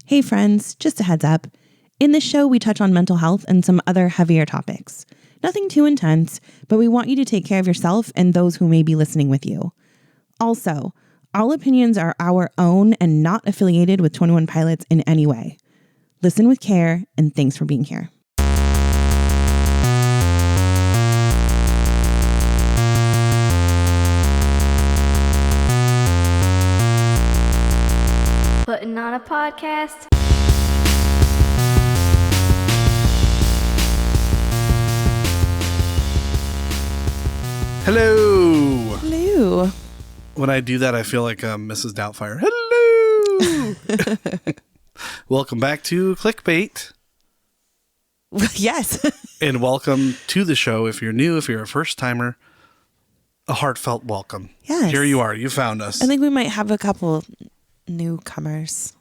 Hey friends, just a heads up. In this show, we touch on mental health and some other heavier topics. Nothing too intense, but we want you to take care of yourself and those who may be listening with you. Also, all opinions are our own and not affiliated with 21 Pilots in any way. Listen with care, and thanks for being here. Putting on a podcast. Hello. Hello. When I do that, I feel like Mrs. Doubtfire. Hello. Welcome back to Clique Bait. Yes. And welcome to the show. If you're new, if you're a first timer, a heartfelt welcome. Yes. Here you are. You found us. I think we might have a couple newcomers.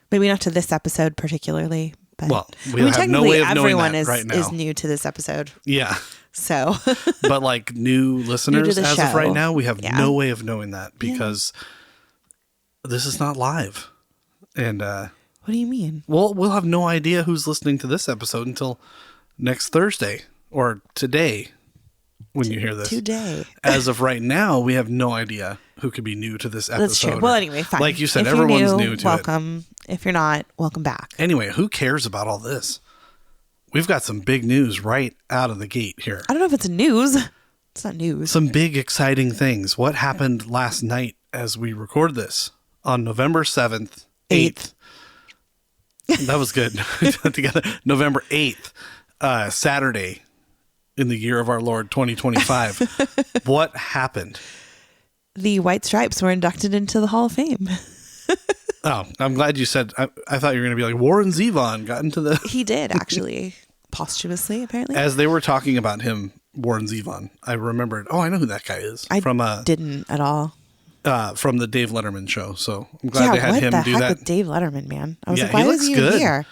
Maybe not to this episode particularly. But well, we have no way of knowing that right now. Everyone is new to this episode. Yeah. So. But like new listeners as show. of right now, we have no way of knowing that because this is not live. And what do you mean? Well, we'll have no idea who's listening to this episode until next Thursday or today when you hear this. Today. As of right now, we have no idea who could be new to this episode. That's true. Well, anyway, fine. Like you said, if everyone's you're new to welcome. If you're not, welcome back. Anyway, who cares about all this? We've got some big news right out of the gate here. I don't know if it's news. It's not news. Some big, exciting things. What happened last night as we record this on November 7th, 8th. That was good. Together. November 8th, Saturday in the year of our Lord 2025. What happened? The White Stripes were inducted into the Hall of Fame. Oh, I'm glad you said. I thought you were going to be like Warren Zevon got into the. He did actually, posthumously apparently. As they were talking about him, Warren Zevon, I remembered. Oh, I know who that guy is. I didn't at all. From the Dave Letterman show. So I'm glad they had him do that. What the heck with Dave Letterman, man? I was like, he why looks is he good. here?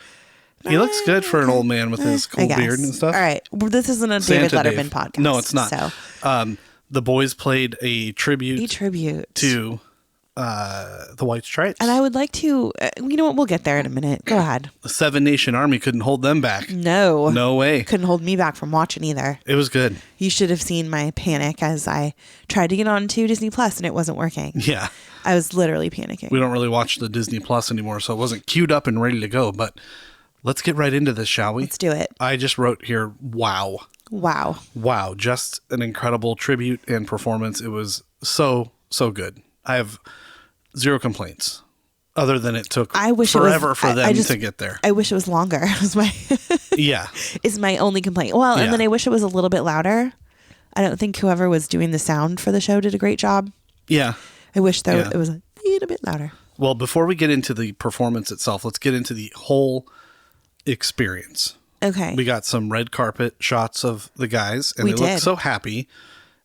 He looks good for an old man with his cool beard and stuff. All right, well, this isn't a David Letterman podcast. No, it's not. So. The boys played a tribute to the White Stripes. And I would like to, you know what, we'll get there in a minute. Go ahead. The Seven Nation Army couldn't hold them back. No way. Couldn't hold me back from watching either. It was good. You should have seen my panic as I tried to get on to Disney Plus and it wasn't working. Yeah. I was literally panicking. We don't really watch the Disney Plus anymore, so it wasn't queued up and ready to go. But let's get right into this, shall we? Let's do it. I just wrote here, wow. Wow. Just an incredible tribute and performance. It was so good. I have zero complaints other than it took forever for them to get there. I wish it was longer. Is my only complaint. Well, and then I wish it was a little bit louder. I don't think whoever was doing the sound for the show did a great job. Yeah. I wish it was a little bit louder. Well, before we get into the performance itself, let's get into the whole experience. Okay. We got some red carpet shots of the guys and they look so happy.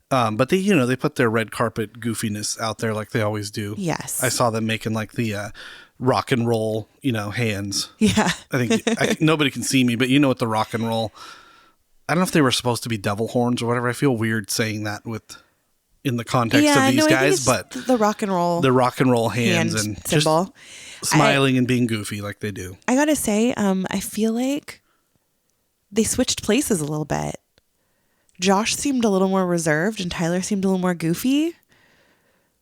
But they put their red carpet goofiness out there like they always do. Yes. I saw them making like the rock and roll, hands. Yeah. I think nobody can see me, but you know what the rock and roll. I don't know if they were supposed to be devil horns or whatever. I feel weird saying that in the context of these guys, but the rock and roll hands and symbol. Just smiling and being goofy like they do. I gotta say, I feel like they switched places a little bit. Josh seemed a little more reserved and Tyler seemed a little more goofy.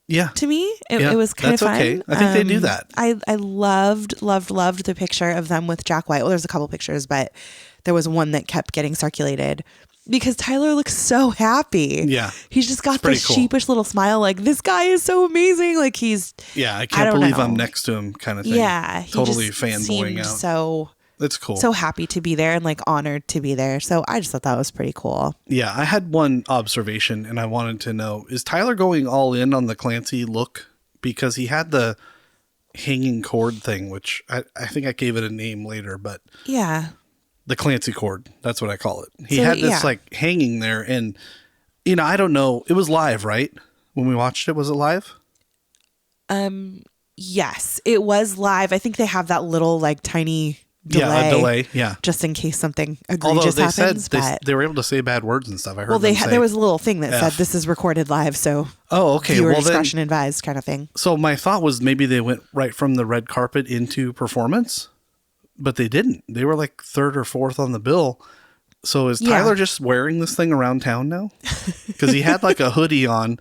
Yeah. To me, it was kind of fun. Okay. I think they do that. I loved the picture of them with Jack White. Well, there's a couple pictures, but there was one that kept getting circulated because Tyler looks so happy. Yeah. He's just got this sheepish little smile like, this guy is so amazing. Like I can't believe I'm next to him kind of thing. Yeah. Totally fanboying out. So that's cool. So happy to be there and like honored to be there. So I just thought that was pretty cool. Yeah. I had one observation and I wanted to know, is Tyler going all in on the Clancy look? Because he had the hanging cord thing, which I think I gave it a name later, but yeah, the Clancy cord, that's what I call it. He had this like hanging there and, I don't know. It was live, right? When we watched it, was it live? Yes, it was live. I think they have that little like tiny delay. A delay. Yeah. Just in case something Although egregious they happens. said they were able to say bad words and stuff. I heard. Well, them say there was a little thing that said F. this is recorded live, so okay. viewer Well, discretion advised kind of thing. So my thought was maybe they went right from the red carpet into performance, but they didn't. They were like third or fourth on the bill. So is Tyler just wearing this thing around town now? Because he had like a hoodie on,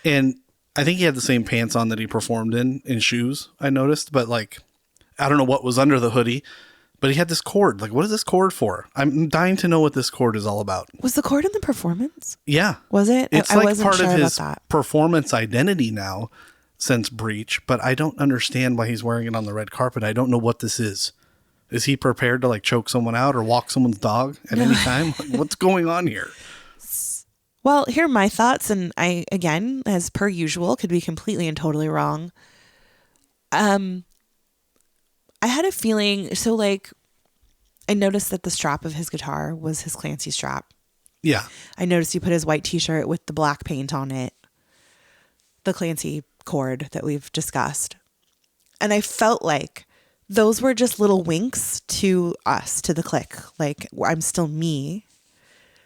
and I think he had the same pants on that he performed in shoes, I noticed. But like, I don't know what was under the hoodie, but he had this cord. Like, what is this cord for? I'm dying to know what this cord is all about. Was the cord in the performance? Yeah. Was it? It's I like wasn't part sure of his about that. performance identity now since Breach, but I don't understand why he's wearing it on the red carpet. I don't know what this is. Is he prepared to like choke someone out or walk someone's dog at any time? Like, what's going on here? Well, here are my thoughts, and I, again, as per usual, could be completely and totally wrong. I had a feeling, so like, I noticed that the strap of his guitar was his Clancy strap. Yeah. I noticed he put his white t-shirt with the black paint on it, the Clancy cord that we've discussed. And I felt like those were just little winks to us, to the clique. Like, I'm still me,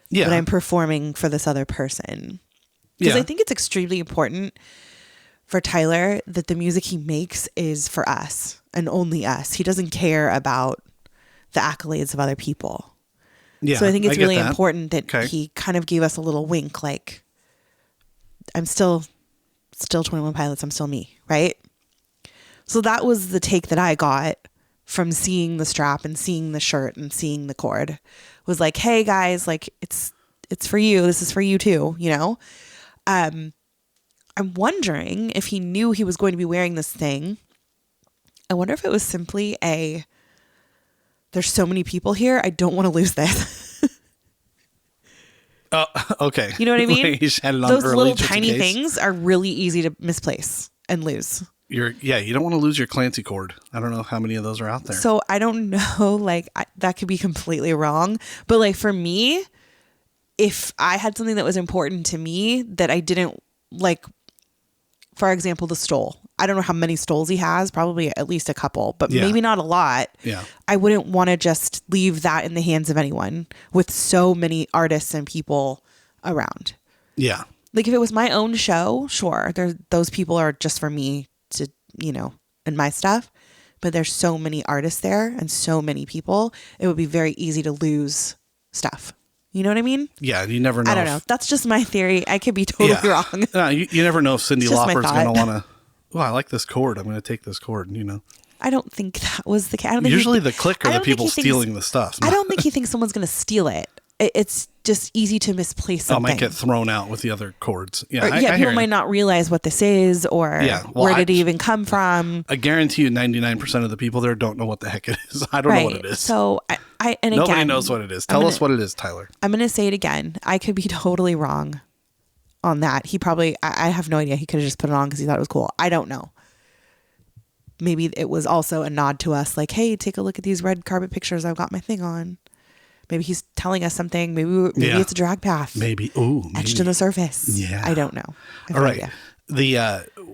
but I'm performing for this other person. Because I think it's extremely important for Tyler that the music he makes is for us and only us. He doesn't care about the accolades of other people. Yeah, so I think it's really important that he kind of gave us a little wink, like, I'm still 21 Pilots, I'm still me, right? So that was the take that I got from seeing the strap and seeing the shirt and seeing the cord. Was like, hey guys, like it's for you. This is for you too, you know? I'm wondering if he knew he was going to be wearing this thing. I wonder if it was simply there's so many people here, I don't want to lose this. Oh, okay. You know what I mean? He's had it on Those early, little tiny things are really easy to misplace and lose. You don't want to lose your Clancy cord. I don't know how many of those are out there. So I don't know, like that could be completely wrong. But like for me, if I had something that was important to me that I didn't like, for example, the stole. I don't know how many stoles he has, probably at least a couple, but maybe not a lot. Yeah. I wouldn't want to just leave that in the hands of anyone with so many artists and people around. Yeah. Like if it was my own show, sure, those people are just for me to, you know, and my stuff. But there's so many artists there and so many people, it would be very easy to lose stuff. You know what I mean? Yeah, you never know. I don't know. That's just my theory. I could be totally wrong. No, you never know if Cyndi Lauper's going to want to, oh, I like this cord. I'm going to take this cord, you know. I don't think that was the case. Usually the clique are the people stealing the stuff. I don't think he thinks someone's going to steal it. It's just easy to misplace something. Might get thrown out with the other cords. Yeah, or, people might not realize what this is or where did it even come from. I guarantee you 99% of the people there don't know what the heck it is. I don't know what it is. So, nobody knows what it is. Tell us what it is, Tyler. I'm going to say it again. I could be totally wrong on that. He probably, I have no idea. He could have just put it on because he thought it was cool. I don't know. Maybe it was also a nod to us like, hey, take a look at these red carpet pictures. I've got my thing on. Maybe he's telling us something. Maybe it's a drag path. Maybe. Etched in the surface. Yeah. I don't know. All right.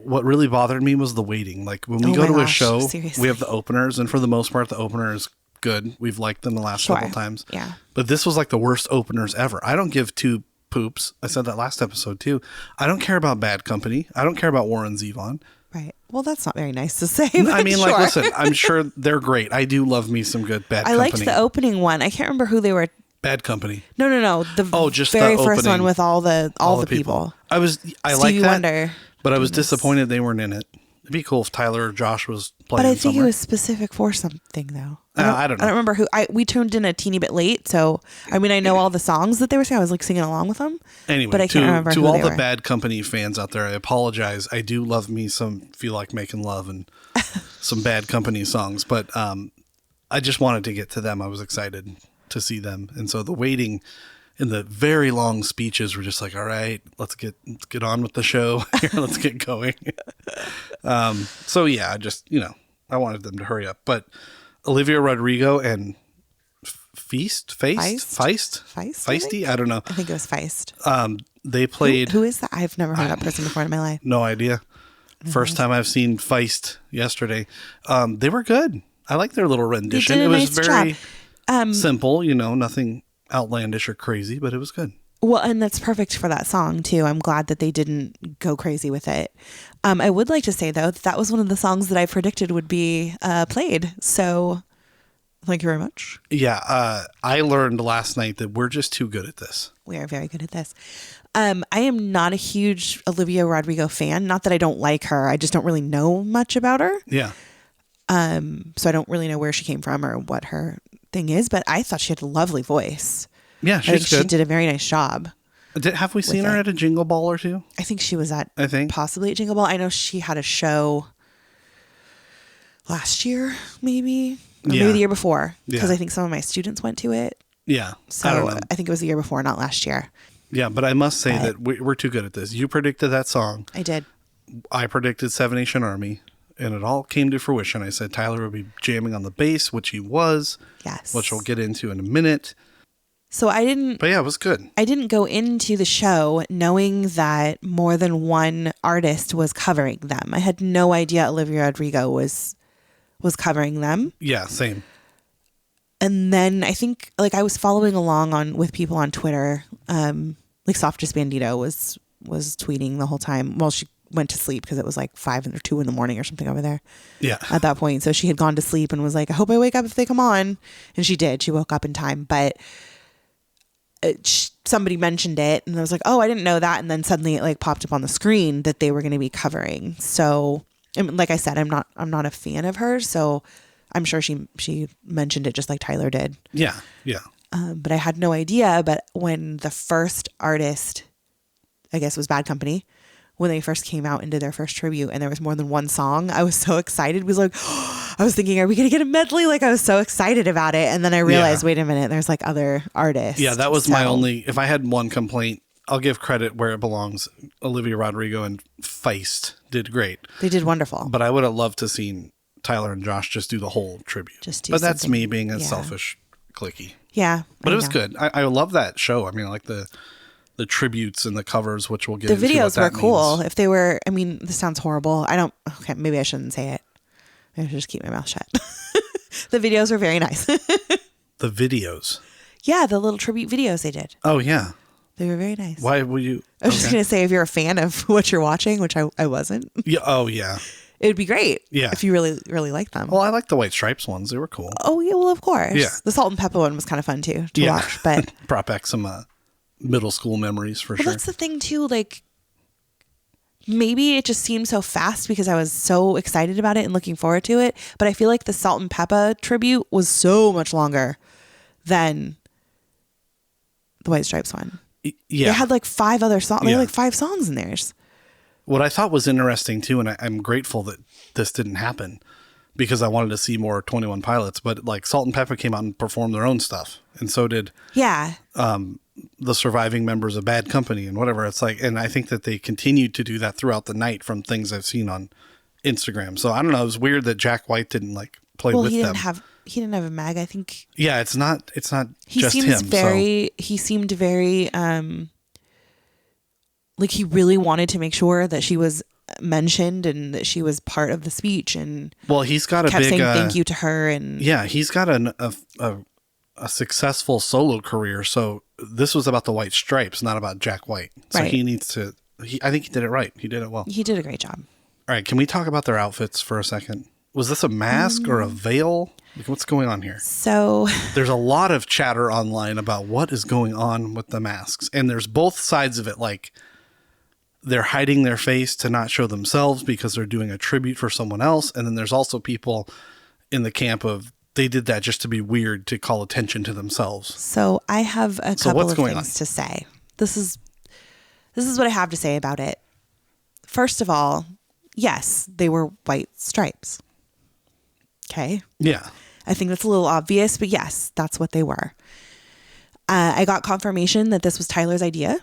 What really bothered me was the waiting. Like when we go to a show, seriously. we have the openers, and for the most part, the opener is good. We've liked them the last couple times. Yeah. But this was like the worst openers ever. I don't give two poops. I said that last episode too. I don't care about Bad Company. I don't care about Warren Zevon. Right. Well, that's not very nice to say. I mean, like, listen, I'm sure they're great. I do love me some good Bad Company. I liked the opening one. I can't remember who they were. Bad Company. No. Just very the first one with all the people. I like that. Wonder. But I was disappointed they weren't in it. It'd be cool if Tyler or Josh was playing. But I think somewhere. it was specific for something though. I don't know. I don't remember who. We tuned in a teeny bit late, so I mean I know all the songs that they were singing. I was like singing along with them. Anyway, but I can't remember to who all they the were. Bad Company fans out there, I apologize. I do love me some Feel Like Making Love and some Bad Company songs, but I just wanted to get to them. I was excited to see them, and so the waiting and the very long speeches were just like, all right, let's get on with the show. Here, let's get going. So yeah, I just I wanted them to hurry up, but Olivia Rodrigo and Feisty. I don't know. I think it was Feist. They played. Who is that? I've never heard that person before in my life. No idea. First time I've seen Feist yesterday. They were good. I like their little rendition. They did It a was nice very job. simple, nothing outlandish or crazy, but it was good. Well, and that's perfect for that song too. I'm glad that they didn't go crazy with it. I would like to say though that was one of the songs that I predicted would be played. So thank you very much. Yeah, I learned last night that we're just too good at this. We are very good at this. I am not a huge Olivia Rodrigo fan. Not that I don't like her. I just don't really know much about her. Yeah. So I don't really know where she came from or what her thing is, but I thought she had a lovely voice. Yeah, I think she's good. she did a very nice job. Have we seen her at a Jingle Ball or two? I think she was I possibly at Jingle Ball. I know she had a show last year, maybe, or maybe the year before, because I think some of my students went to it. Yeah. So I don't know. I think it was the year before, not last year. Yeah, but I must say that we're too good at this. You predicted that song. I did. I predicted Seven Nation Army, and it all came to fruition. I said Tyler would be jamming on the bass, which he was. Yes. Which we'll get into in a minute. So I didn't. But yeah, it was good. I didn't go into the show knowing that more than one artist was covering them. I had no idea Olivia Rodrigo was covering them. Yeah, same. And then I think I was following along with people on Twitter. Softest Bandito was tweeting the whole time. Well, she went to sleep because it was 5 or 2 in the morning or something over there. Yeah. At that point. So she had gone to sleep and was like, I hope I wake up if they come on. And she did. She woke up in time. But somebody mentioned it and I was like, oh, I didn't know that. And then suddenly it popped up on the screen that they were going to be covering. So like I said, I'm not a fan of her. So I'm sure she mentioned it just like Tyler did. Yeah. Yeah. But I had no idea. But when the first artist, I guess it was Bad Company, when they first came out and did their first tribute and there was more than one song, I was so excited. It was I was thinking, are we going to get a medley? I was so excited about it. And then I realized, wait a minute, there's other artists. Yeah, that was my only, if I had one complaint, I'll give credit where it belongs. Olivia Rodrigo and Feist did great. They did wonderful. But I would have loved to seen Tyler and Josh just do the whole tribute. But that's me being a selfish cliquey. Yeah. But it was good. I love that show. I mean, the tributes and the covers, which we'll get the into. The videos were cool. Means. If they were, this sounds horrible. Maybe I shouldn't say it. I should just keep my mouth shut. The videos were very nice. The videos? Yeah, the little tribute videos they did. Oh, yeah. They were very nice. Why will you? I was just going to say, if you're a fan of what you're watching, which I wasn't. Yeah. Oh, yeah. It would be great. Yeah. If you really, really like them. Well, I like the White Stripes ones. They were cool. Oh, yeah. Well, of course. Yeah. The Salt and Pepper one was kind of fun too to watch. But brought back some middle school memories for sure. That's the thing too. Maybe it just seemed so fast because I was so excited about it and looking forward to it. But I feel like the Salt and Pepper tribute was so much longer than the White Stripes one. Yeah. They had 5 other songs. They had 5 songs in theirs. What I thought was interesting too, and I'm grateful that this didn't happen because I wanted to see more 21 Pilots, but Salt and Pepper came out and performed their own stuff. And so did the surviving members of Bad Company and whatever. It's and I think that they continued to do that throughout the night from things I've seen on Instagram. So I don't know. It was weird that Jack White didn't play with them. He didn't have a mag, I think. Yeah, it's not he just seems him. He seemed very, he really wanted to make sure that she was mentioned and that she was part of the speech. And he's got kept saying thank you to her. And he's got a successful solo career. So this was about the White Stripes, not about Jack White. So he needs to, I think he did it right. He did it well. He did a great job. All right. Can we talk about their outfits for a second? Was this a mask or a veil? What's going on here? So there's a lot of chatter online about what is going on with the masks. And there's both sides of it. They're hiding their face to not show themselves because they're doing a tribute for someone else. And then there's also people in the camp of, they did that just to be weird, to call attention to themselves. So I have a couple of things to say. This is what I have to say about it. First of all, yes, they were white stripes. Okay. Yeah. I think that's a little obvious, but yes, that's what they were. I got confirmation that this was Tyler's idea,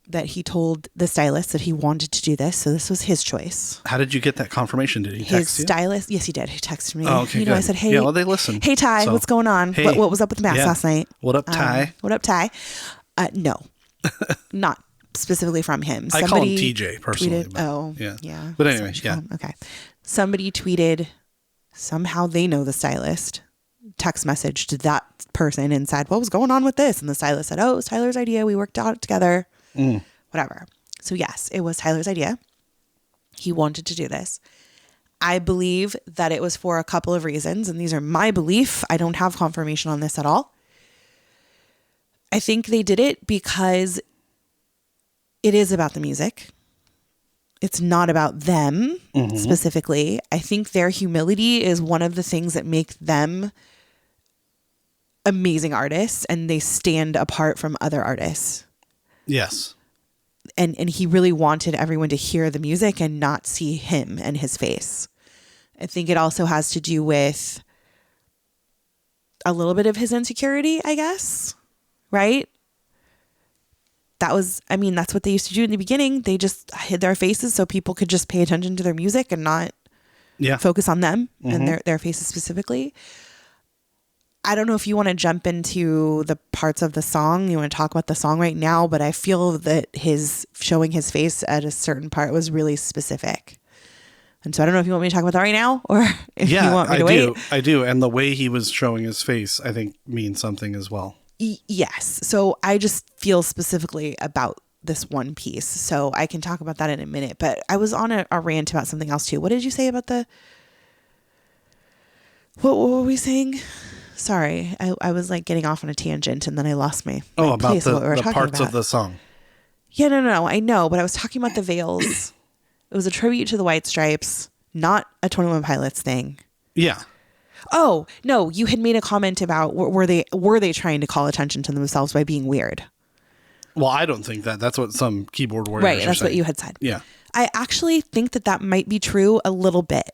that he told the stylist that he wanted to do this. So this was his choice. How did you get that confirmation? Did he text you? His stylist? Yes, he did. He texted me. Oh, okay, good. I said, hey. Yeah, well, they listen. Hey, Ty, what's going on? Hey, what was up with the mask last night? What up, Ty? What up, Ty? No, not specifically from him. I call him TJ personally. Tweeted, yeah. Yeah. But anyway, yeah. Okay. Somebody tweeted Somehow they know the stylist, text messaged that person and said, what was going on with this? And the stylist said, oh, it was Tyler's idea. We worked out together, whatever. So yes, it was Tyler's idea. He wanted to do this. I believe that it was for a couple of reasons, and these are my belief. I don't have confirmation on this at all. I think they did it because it is about the music. It's not about them specifically. I think their humility is one of the things that make them amazing artists, and they stand apart from other artists. Yes. And he really wanted everyone to hear the music and not see him and his face. I think it also has to do with a little bit of his insecurity, I guess. Right? That's what they used to do in the beginning. They just hid their faces so people could just pay attention to their music and not focus on them and their faces specifically. I don't know if you want to jump into the parts of the song. You want to talk about the song right now, but I feel that his showing his face at a certain part was really specific. And so I don't know if you want me to talk about that right now or if you want me to wait. I do. And the way he was showing his face, I think, means something as well. Yes. So I just feel specifically about this one piece. So I can talk about that in a minute. But I was on a rant about something else too. What did you say about what were we saying? Sorry. I was like getting off on a tangent and then I lost my about place of what we were the talking parts about. of the song. Yeah, no. I know. But I was talking about the veils. It was a tribute to the White Stripes, not a 21 Pilots thing. Yeah. Oh, no, you had made a comment about were they trying to call attention to themselves by being weird? Well, I don't think that. That's what some keyboard warriors Right, that's saying. what you had said. Yeah. I actually think that might be true a little bit.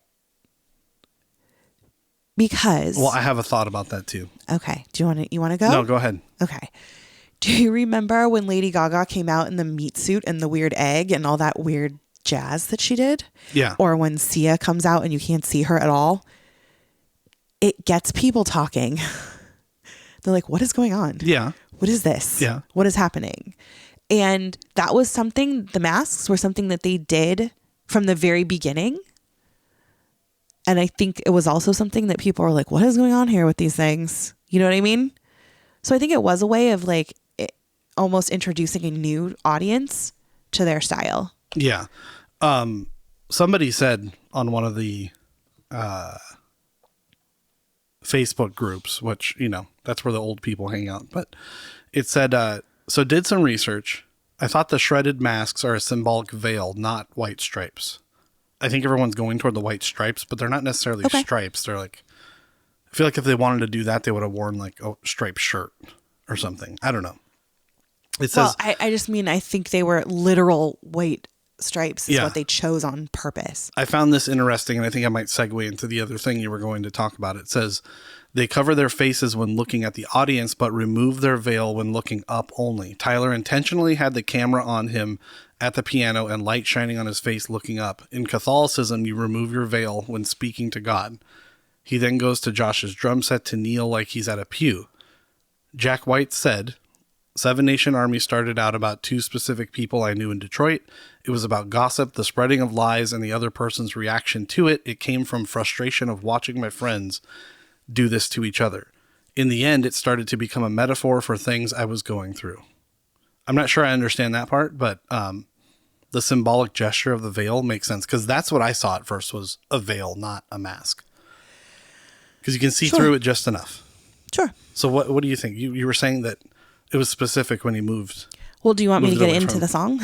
Because... Well, I have a thought about that too. Okay. You want to go? No, go ahead. Okay. Do you remember when Lady Gaga came out in the meat suit and the weird egg and all that weird jazz that she did? Yeah. Or when Sia comes out and you can't see her at all? It gets people talking. They're like, what is going on? Yeah. What is this? Yeah. What is happening? And that was something, the masks were something that they did from the very beginning. And I think it was also something that people were like, what is going on here with these things? You know what I mean? So I think it was a way of like almost introducing a new audience to their style. Yeah. Somebody said on one of the Facebook groups, which, that's where the old people hang out. But it said, so did some research. I thought the shredded masks are a symbolic veil, not white stripes. I think everyone's going toward the white stripes, but they're not necessarily stripes. They're like, I feel like if they wanted to do that, they would have worn like a striped shirt or something. I don't know. It says, well, I just mean, I think they were literal white stripes is what they chose on purpose. I found this interesting, and I think I might segue into the other thing you were going to talk about. It says they cover their faces when looking at the audience, but remove their veil when looking up only. Tyler intentionally had the camera on him at the piano and light shining on his face looking up. In Catholicism, you remove your veil when speaking to God. He then goes to Josh's drum set to kneel like he's at a pew. Jack White said, Seven Nation Army started out about two specific people I knew in Detroit. It was about gossip, the spreading of lies, and the other person's reaction to it. It came from frustration of watching my friends do this to each other. In the end, it started to become a metaphor for things I was going through. I'm not sure I understand that part, but the symbolic gesture of the veil makes sense, because that's what I saw at first, was a veil, not a mask. Because you can see through it just enough. Sure. So what do you think? You were saying that it was specific when he moved. Well, do you want me to get into the song?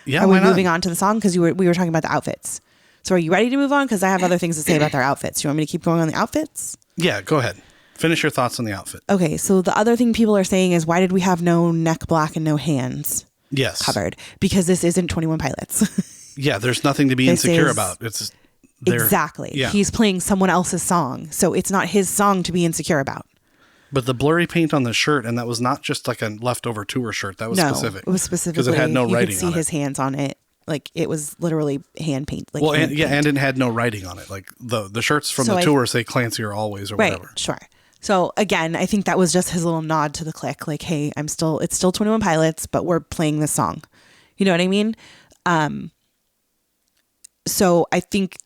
Yeah, Are why we not? moving on to the song? Because we were talking about the outfits. So are you ready to move on? Because I have other things to say about their outfits. Do you want me to keep going on the outfits? Yeah, go ahead. Finish your thoughts on the outfit. Okay, so the other thing people are saying is, why did we have no neck black and no hands covered? Because this isn't 21 Pilots. Yeah, there's nothing to be insecure about. It's exactly. Yeah. He's playing someone else's song, so it's not his song to be insecure about. But the blurry paint on the shirt, and that was not just like a leftover tour shirt. That was specific. It was specifically because it had no writing on it. You could see his hands on it. Like, it was literally hand paint. Like, well, and it had no writing on it. Like the shirts from the tour say Clancy or Always or whatever. Right, sure. So again, I think that was just his little nod to the Clique. Like, hey, it's still 21 Pilots, but we're playing this song. You know what I mean? So I think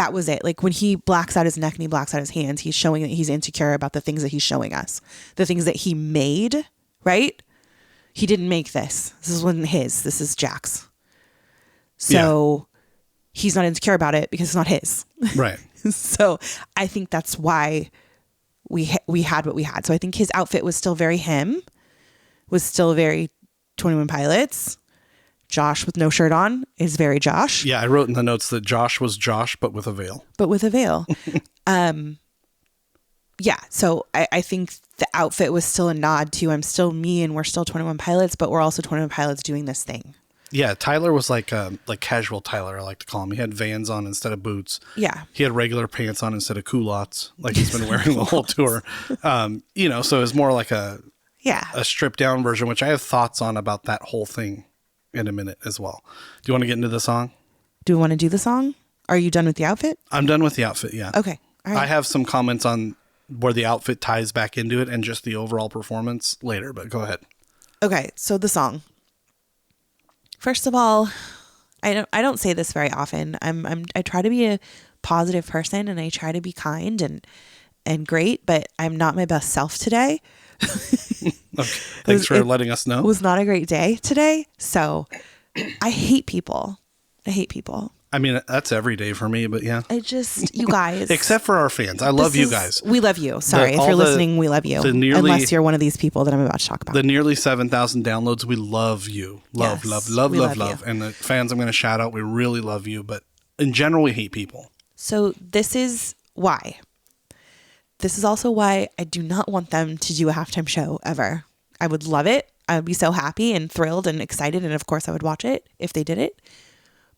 that was it. Like when he blacks out his neck and he blacks out his hands, he's showing that he's insecure about the things that he's showing us, the things that he made, right? He didn't make this. This wasn't his. This is Jack's. So he's not insecure about it because it's not his. Right. So I think that's why we had what we had. So I think his outfit was still very him, was still very 21 Pilots. Josh with no shirt on is very Josh. Yeah, I wrote in the notes that Josh was Josh, but with a veil. But with a veil. Yeah, so I think the outfit was still a nod to I'm still me and we're still 21 Pilots, but we're also 21 Pilots doing this thing. Yeah, Tyler was like casual Tyler, I like to call him. He had Vans on instead of boots. Yeah. He had regular pants on instead of culottes, like he's been wearing the whole tour. So it's more like a stripped down version, which I have thoughts on about that whole thing in a minute as well. Do you want to get into the song? Do we want to do the song? Are you done with the outfit? I'm done with the outfit, yeah. Okay. All right. I have some comments on where the outfit ties back into it and just the overall performance later, but go ahead. Okay, so the song. First of all, I don't say this very often. I try to be a positive person and I try to be kind and great, but I'm not my best self today. Okay. Thanks for letting us know. It was not a great day today. So I hate people. I mean, that's every day for me, but yeah. You guys. Except for our fans. I love you guys. We love you. Sorry. If you're listening, we love you. Unless you're one of these people that I'm about to talk about. The nearly 7,000 downloads, we love you. Love. And the fans I'm going to shout out, we really love you. But in general, we hate people. So this is why. This is also why I do not want them to do a halftime show ever. I would love it. I would be so happy and thrilled and excited. And of course, I would watch it if they did it.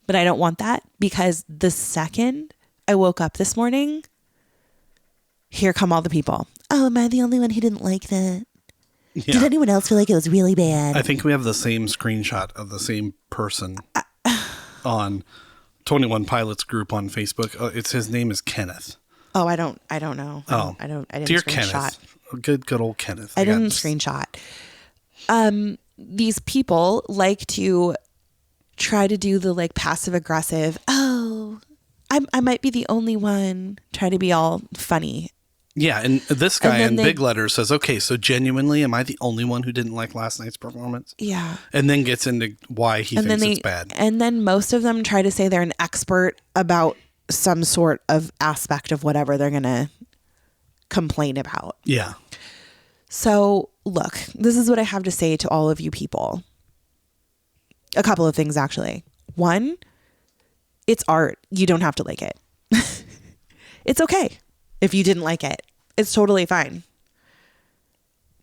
But I don't want that because the second I woke up this morning, here come all the people. Oh, am I the only one who didn't like that? Yeah. Did anyone else feel like it was really bad? I think we have the same screenshot of the same person on 21 Pilots group on Facebook. His name is Kenneth. Oh, I don't know. Oh, I didn't dear screenshot. Kenneth. Good old Kenneth. I didn't screenshot. These people like to try to do the like passive aggressive. Oh, I might be the only one. Try to be all funny. Yeah, and this guy in big letters says, okay, so genuinely, am I the only one who didn't like last night's performance? Yeah. And then gets into why he thinks it's bad. And then most of them try to say they're an expert about some sort of aspect of whatever they're going to complain about. Yeah. So, look, this is what I have to say to all of you people. A couple of things, actually. One, it's art. You don't have to like it. It's okay if you didn't like it. It's totally fine.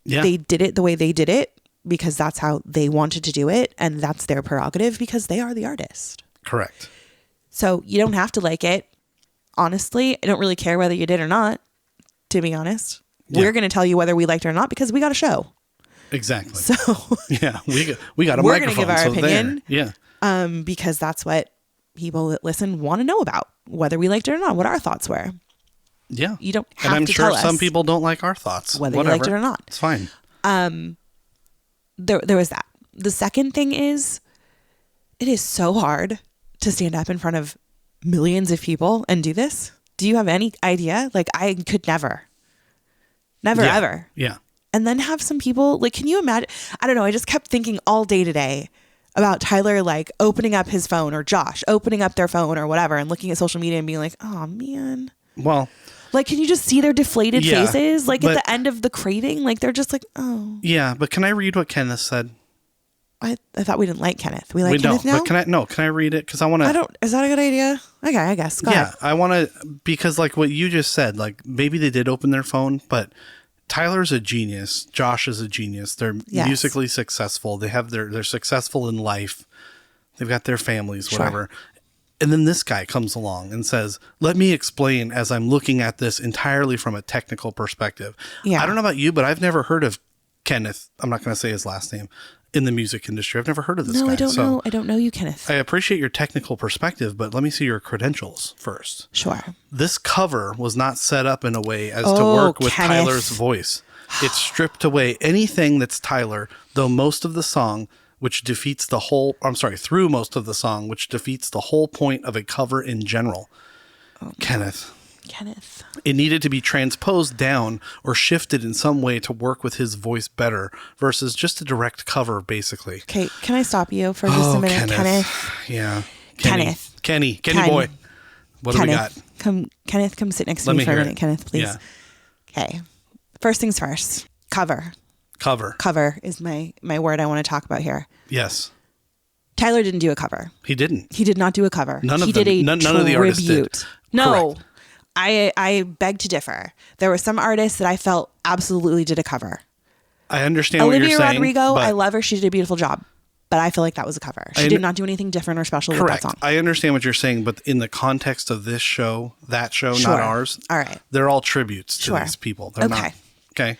Yeah. They did it the way they did it because that's how they wanted to do it. And that's their prerogative because they are the artist. Correct. So you don't have to like it. Honestly, I don't really care whether you did or not, to be honest. Yeah. We're going to tell you whether we liked it or not because we got a show. Exactly. So yeah, we got a we're microphone. We're going to give our opinion. There. Yeah. Because that's what people that listen want to know about, whether we liked it or not, what our thoughts were. Yeah. You don't have to tell us. And I'm sure some us people don't like our thoughts. Whether you liked it or not. It's fine. There was that. The second thing is, it is so hard to stand up in front of millions of people and do this. Do you have any idea? Like, I could never, ever. Yeah. And then have some people, like, can you imagine? I don't know. I just kept thinking all day today about Tyler, like, opening up his phone or Josh opening up their phone or whatever and looking at social media and being like, oh, man. Well, like, can you just see their deflated faces? Like, at the end of the craving, like, they're just like, oh. Yeah, but can I read what Kenneth said? I thought we didn't like Kenneth. We like Kenneth now? But can I read it? Because I want to. Is that a good idea? Okay, I guess. Go ahead. I want to, because like what you just said, like maybe they did open their phone, but Tyler's a genius. Josh is a genius. They're musically successful. They're successful in life. They've got their families, whatever. Sure. And then this guy comes along and says, let me explain as I'm looking at this entirely from a technical perspective. Yeah. I don't know about you, but I've never heard of Kenneth. I'm not going to say his last name. In the music industry. I've never heard of this guy. No, I don't know. I don't know you, Kenneth. I appreciate your technical perspective, but let me see your credentials first. Sure. This cover was not set up in a way as to work with Kenneth. Tyler's voice. It stripped away anything that's Tyler, though most of the song, which defeats the whole, through most of the song, which defeats the whole point of a cover in general. Kenneth. Kenneth. It needed to be transposed down or shifted in some way to work with his voice better versus just a direct cover, basically. Okay, can I stop you for just a minute, Kenneth? Yeah. Kenny boy. What do we got? Kenneth, come sit next to me for a minute, Kenneth, please. Yeah. Okay. First things first. Cover. Cover is my word I want to talk about here. Yes. Tyler didn't do a cover. He didn't. He did not do a cover. None of he them. did a None of the artists did. No. Correct. I beg to differ. There were some artists that I felt absolutely did a cover. I understand what you're saying. Olivia Rodrigo, I love her. She did a beautiful job. But I feel like that was a cover. She did not do anything different or special with that song. I understand what you're saying, but in the context of this show, that show, not ours. All right. They're all tributes to these people. They're not. Okay.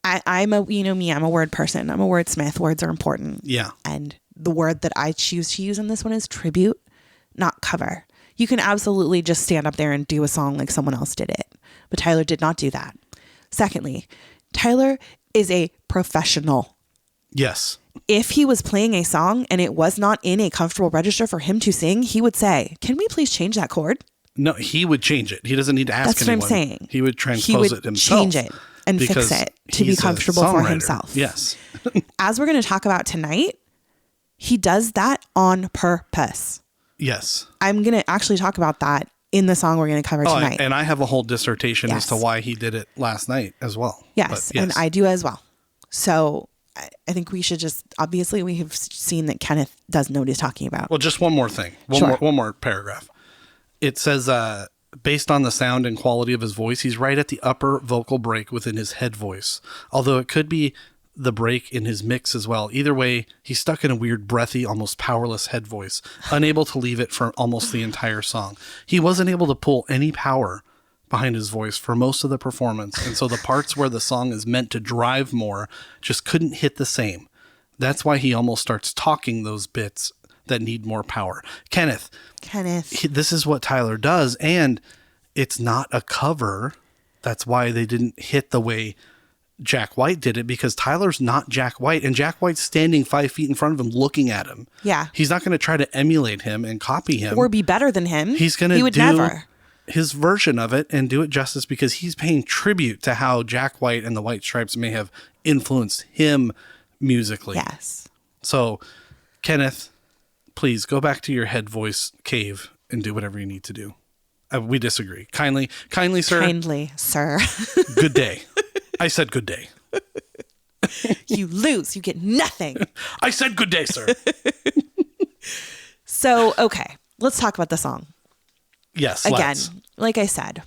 I'm a, you know me, I'm a word person. I'm a wordsmith. Words are important. Yeah. And the word that I choose to use in this one is tribute, not cover. You can absolutely just stand up there and do a song like someone else did it. But Tyler did not do that. Secondly, Tyler is a professional. Yes. If he was playing a song and it was not in a comfortable register for him to sing, he would say, "Can we please change that chord?" No, he would change it. He doesn't need to ask That's anyone. That's what I'm saying. He would transpose it himself. Change it and fix it to be comfortable for himself. Yes. As we're going to talk about tonight, he does that on purpose. Yes. I'm going to actually talk about that in the song we're going to cover tonight. And I have a whole dissertation as to why he did it last night as well. Yes, and I do as well. So I think we should just, obviously we have seen that Kenneth does know what he's talking about. Well, just one more thing. One more paragraph. It says, based on the sound and quality of his voice, he's right at the upper vocal break within his head voice. Although it could be the break in his mix as well. Either way, he's stuck in a weird, breathy, almost powerless head voice, unable to leave it for almost the entire song. He wasn't able to pull any power behind his voice for most of the performance, and so the parts where the song is meant to drive more just couldn't hit the same. That's why he almost starts talking those bits that need more power. Kenneth, this is what Tyler does, and it's not a cover. That's why they didn't hit the way Jack White did it, because Tyler's not Jack White, and Jack White's standing 5 feet in front of him looking at him. Yeah. He's not going to try to emulate him and copy him. Or be better than him. He's going to do never. his version of it and do it justice, because he's paying tribute to how Jack White and the White Stripes may have influenced him musically. Yes. So, Kenneth, please go back to your head voice cave and do whatever you need to do. We disagree. Kindly, sir. Kindly, sir. Good day. I said good day. You lose. You get nothing. I said good day, sir. So, okay. Let's talk about the song. Yes. Again, like I said,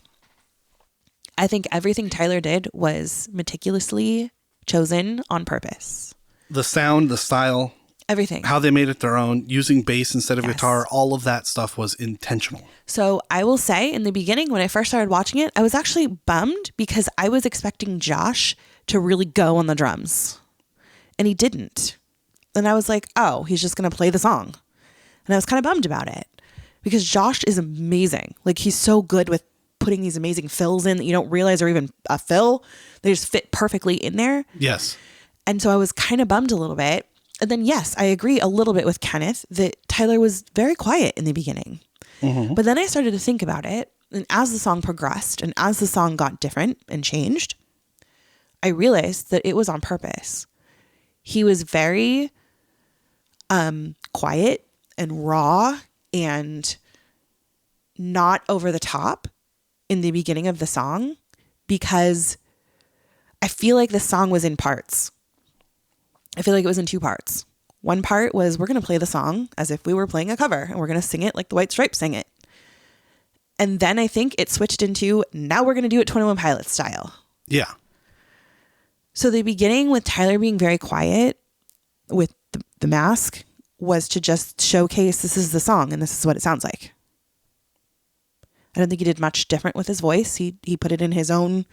I think everything Tyler did was meticulously chosen on purpose. The sound, the style, everything. How they made it their own, using bass instead of guitar, all of that stuff was intentional. So I will say in the beginning, when I first started watching it, I was actually bummed because I was expecting Josh to really go on the drums. And he didn't. And I was like, oh, he's just going to play the song. And I was kind of bummed about it because Josh is amazing. Like, he's so good with putting these amazing fills in that you don't realize are even a fill. They just fit perfectly in there. Yes. And so I was kind of bummed a little bit. And then, yes, I agree a little bit with Kenneth that Tyler was very quiet in the beginning. Mm-hmm. But then I started to think about it. And as the song progressed and as the song got different and changed, I realized that it was on purpose. He was very quiet and raw and not over the top in the beginning of the song because I feel like the song was in parts. I feel like it was in two parts. One part was we're going to play the song as if we were playing a cover and we're going to sing it like the White Stripes sang it. And then I think it switched into now we're going to do it 21 Pilots style. Yeah. So the beginning with Tyler being very quiet with the mask was to just showcase this is the song and this is what it sounds like. I don't think he did much different with his voice. He put it in his own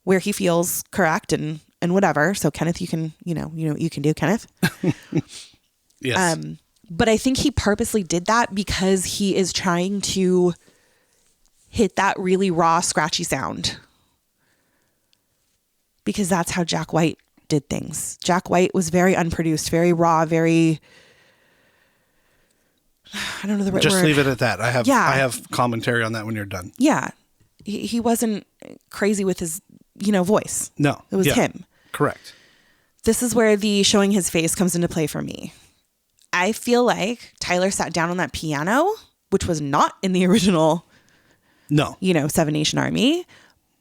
where he feels correct and whatever. So Kenneth, you can, you know what you can do, Kenneth. Yes. But I think he purposely did that because he is trying to hit that really raw, scratchy sound. Because that's how Jack White did things. Jack White was very unproduced, very raw, very I don't know the right Just word. leave it at that. I Yeah. have commentary on that when you're done. Yeah. He wasn't crazy with his, voice. No. It was him. Correct. This is where the showing his face comes into play for me. I feel like Tyler sat down on that piano, which was not in the original, No. Seven Nation Army,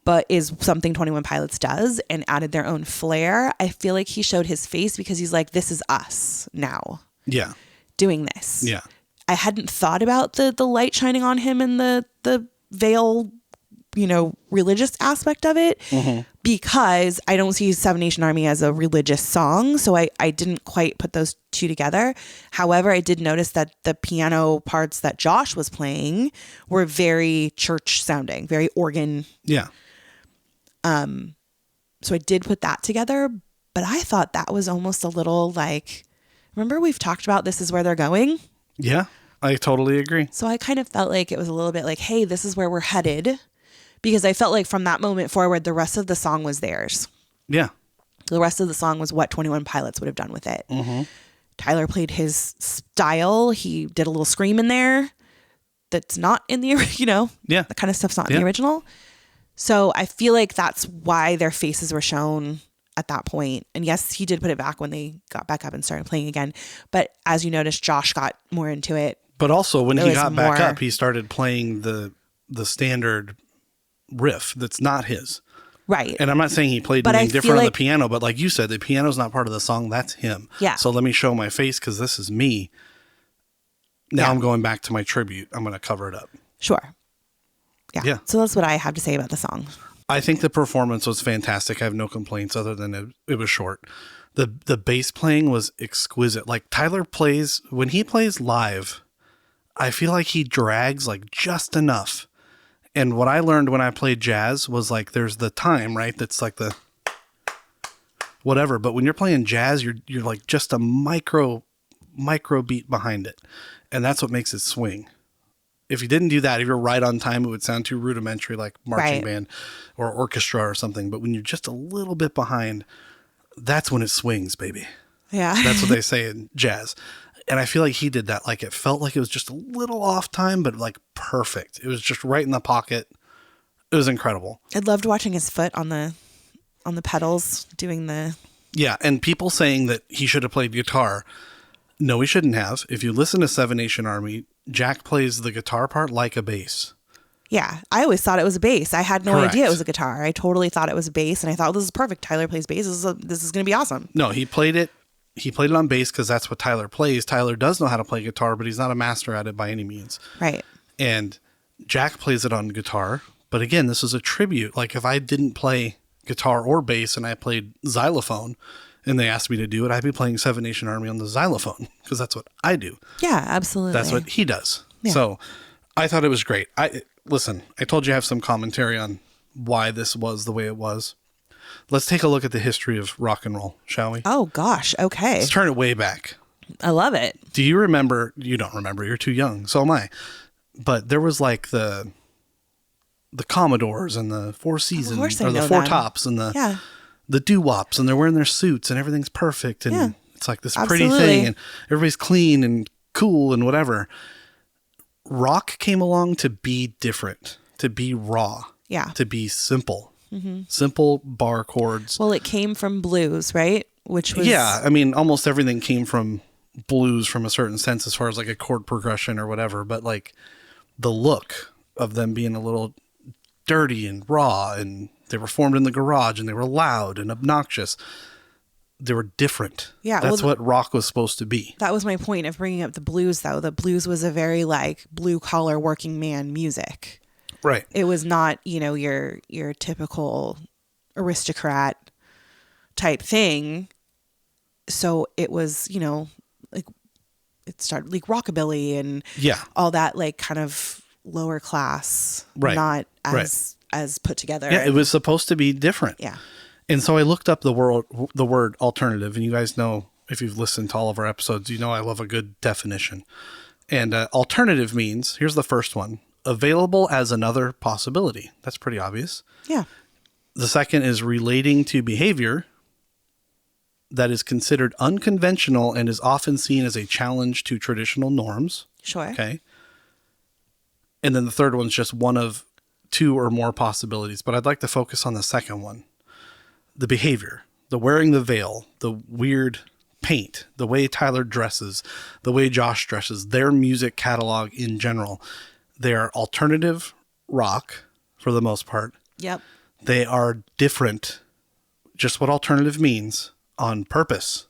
but is something 21 Pilots does, and added their own flair. I feel like he showed his face because he's like, this is us now Yeah. doing this. Yeah. I hadn't thought about the light shining on him and the veil, religious aspect of it, because I don't see Seven Nation Army as a religious song. So I didn't quite put those two together. However, I did notice that the piano parts that Josh was playing were very church sounding, very organ. Yeah. So I did put that together, but I thought that was almost a little like, remember we've talked about this is where they're going? Yeah. I totally agree. So I kind of felt like it was a little bit like, hey, this is where we're headed. Because I felt like from that moment forward, the rest of the song was theirs. Yeah. The rest of the song was what 21 Pilots would have done with it. Tyler played his style. He did a little scream in there that's not in the, Yeah. that kind of stuff's not in the original. So I feel like that's why their faces were shown at that point. And yes, he did put it back when they got back up and started playing again. But as you noticed, Josh got more into it. But also when he got back more- up, he started playing the standard riff that's not his. Right. And I'm not saying he played But anything I feel different on the like- piano, but like you said, the piano's not part of the song. That's him. Yeah. So let me show my face because this is me. Now Yeah. I'm going back to my tribute. I'm going to cover it up. Sure. Yeah. So that's what I have to say about the song. I think the performance was fantastic. I have no complaints other than it was short. The bass playing was exquisite. Like Tyler plays, when he plays live, I feel like he drags like just enough. And what I learned when I played jazz was like there's the time, right? That's like the whatever. But when you're playing jazz, you're like just a micro beat behind it. And that's what makes it swing. If you didn't do that, if you're right on time, it would sound too rudimentary like marching band or orchestra or something. But when you're just a little bit behind, that's when it swings, baby. Yeah. That's what they say in jazz. And I feel like he did that. Like it felt like it was just a little off time, but like perfect. It was just right in the pocket. It was incredible. I loved watching his foot on the pedals doing the... Yeah. And people saying that he should have played guitar. No, he shouldn't have. If you listen to Seven Nation Army, Jack plays the guitar part like a bass. Yeah. I always thought it was a bass. I had no Correct. idea it was a guitar. I totally thought it was a bass. And I thought, this is perfect. Tyler plays bass. This is going to be awesome. No, he played it. He played it on bass because that's what Tyler plays. Tyler does know how to play guitar, but he's not a master at it by any means. Right. And Jack plays it on guitar. But again, this is a tribute. Like if I didn't play guitar or bass and I played xylophone and they asked me to do it, I'd be playing Seven Nation Army on the xylophone because that's what I do. Yeah, absolutely. That's what he does. Yeah. So I thought it was great. Listen, I told you I have some commentary on why this was the way it was. Let's take a look at the history of rock and roll, shall we? Oh, gosh. Okay. Let's turn it way back. I love it. Do you remember? You don't remember. You're too young. So am I. But there was like the Commodores and the Four Seasons course I or the know Four them. Tops and Yeah. the doo-wops, and they're wearing their suits and everything's perfect. And Yeah. it's like this pretty Absolutely. thing and everybody's clean and cool and whatever. Rock came along to be different, to be raw, Yeah. to be simple, simple bar chords. Well, it came from blues, right? Which was... Yeah, I mean, almost everything came from blues from a certain sense as far as like a chord progression or whatever, but like the look of them being a little dirty and raw, and they were formed in the garage and they were loud and obnoxious. They were different. Yeah, That's well, what rock was supposed to be. That was my point of bringing up the blues, though. The blues was a very like blue collar working man music. Right. It was not, your typical aristocrat type thing. So it was, like it started like rockabilly and Yeah. all that, like kind of lower class, Right. not as put together. Yeah, it was supposed to be different. Yeah. And so I looked up the word alternative, and you guys know, if you've listened to all of our episodes, you know I love a good definition. And alternative means, here's the first one, available as another possibility. That's pretty obvious. Yeah. The second is relating to behavior that is considered unconventional and is often seen as a challenge to traditional norms. Sure. Okay. And then the third one's just one of two or more possibilities, but I'd like to focus on the second one. The behavior, the wearing the veil, the weird paint, the way Tyler dresses, the way Josh dresses, their music catalog in general. They are alternative rock for the most part. Yep. They are different, just what alternative means, on purpose.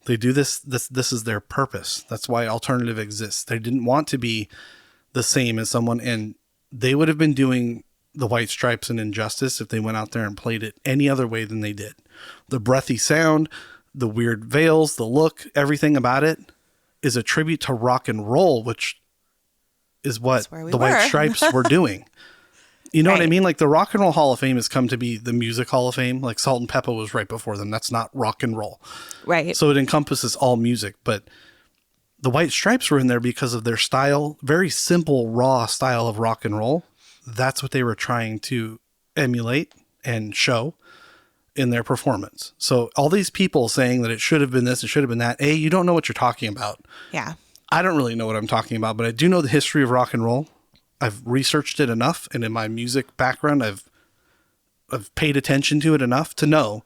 They do this is their purpose. That's why alternative exists. They didn't want to be the same as someone, and they would have been doing the White Stripes and Injustice if they went out there and played it any other way than they did. The breathy sound, the weird veils, the look, everything about it is a tribute to rock and roll, which is what the White Stripes were doing. You know what I mean? Like the Rock and Roll Hall of Fame has come to be the Music Hall of Fame. Like Salt and Pepper was right before them. That's not rock and roll. Right. So it encompasses all music, but the White Stripes were in there because of their style, very simple, raw style of rock and roll. That's what they were trying to emulate and show in their performance. So all these people saying that it should have been this, it should have been that. You don't know what you're talking about. Yeah. I don't really know what I'm talking about, but I do know the history of rock and roll. I've researched it enough, and in my music background, I've paid attention to it enough to know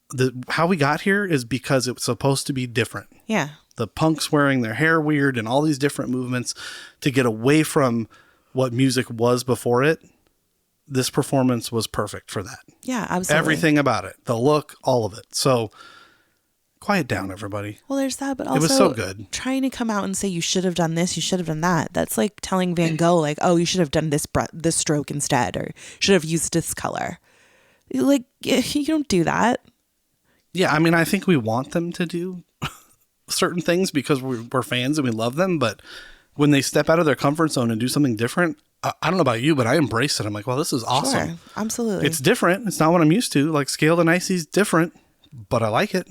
that how we got here is because it was supposed to be different. Yeah. The punks wearing their hair weird and all these different movements to get away from what music was before it. This performance was perfect for that. Yeah, absolutely. Everything about it, the look, all of it. So quiet down, everybody. Well, there's that, but also it was so good. Trying to come out and say you should have done this, you should have done that. That's like telling Van Gogh, like, oh, you should have done this stroke instead, or should have used this color. Like, you don't do that. Yeah, I mean, I think we want them to do certain things because we're fans and we love them, but when they step out of their comfort zone and do something different, I don't know about you, but I embrace it. I'm like, well, this is awesome. Sure, absolutely. It's different. It's not what I'm used to. Like Scaled and Icy's different, but I like it,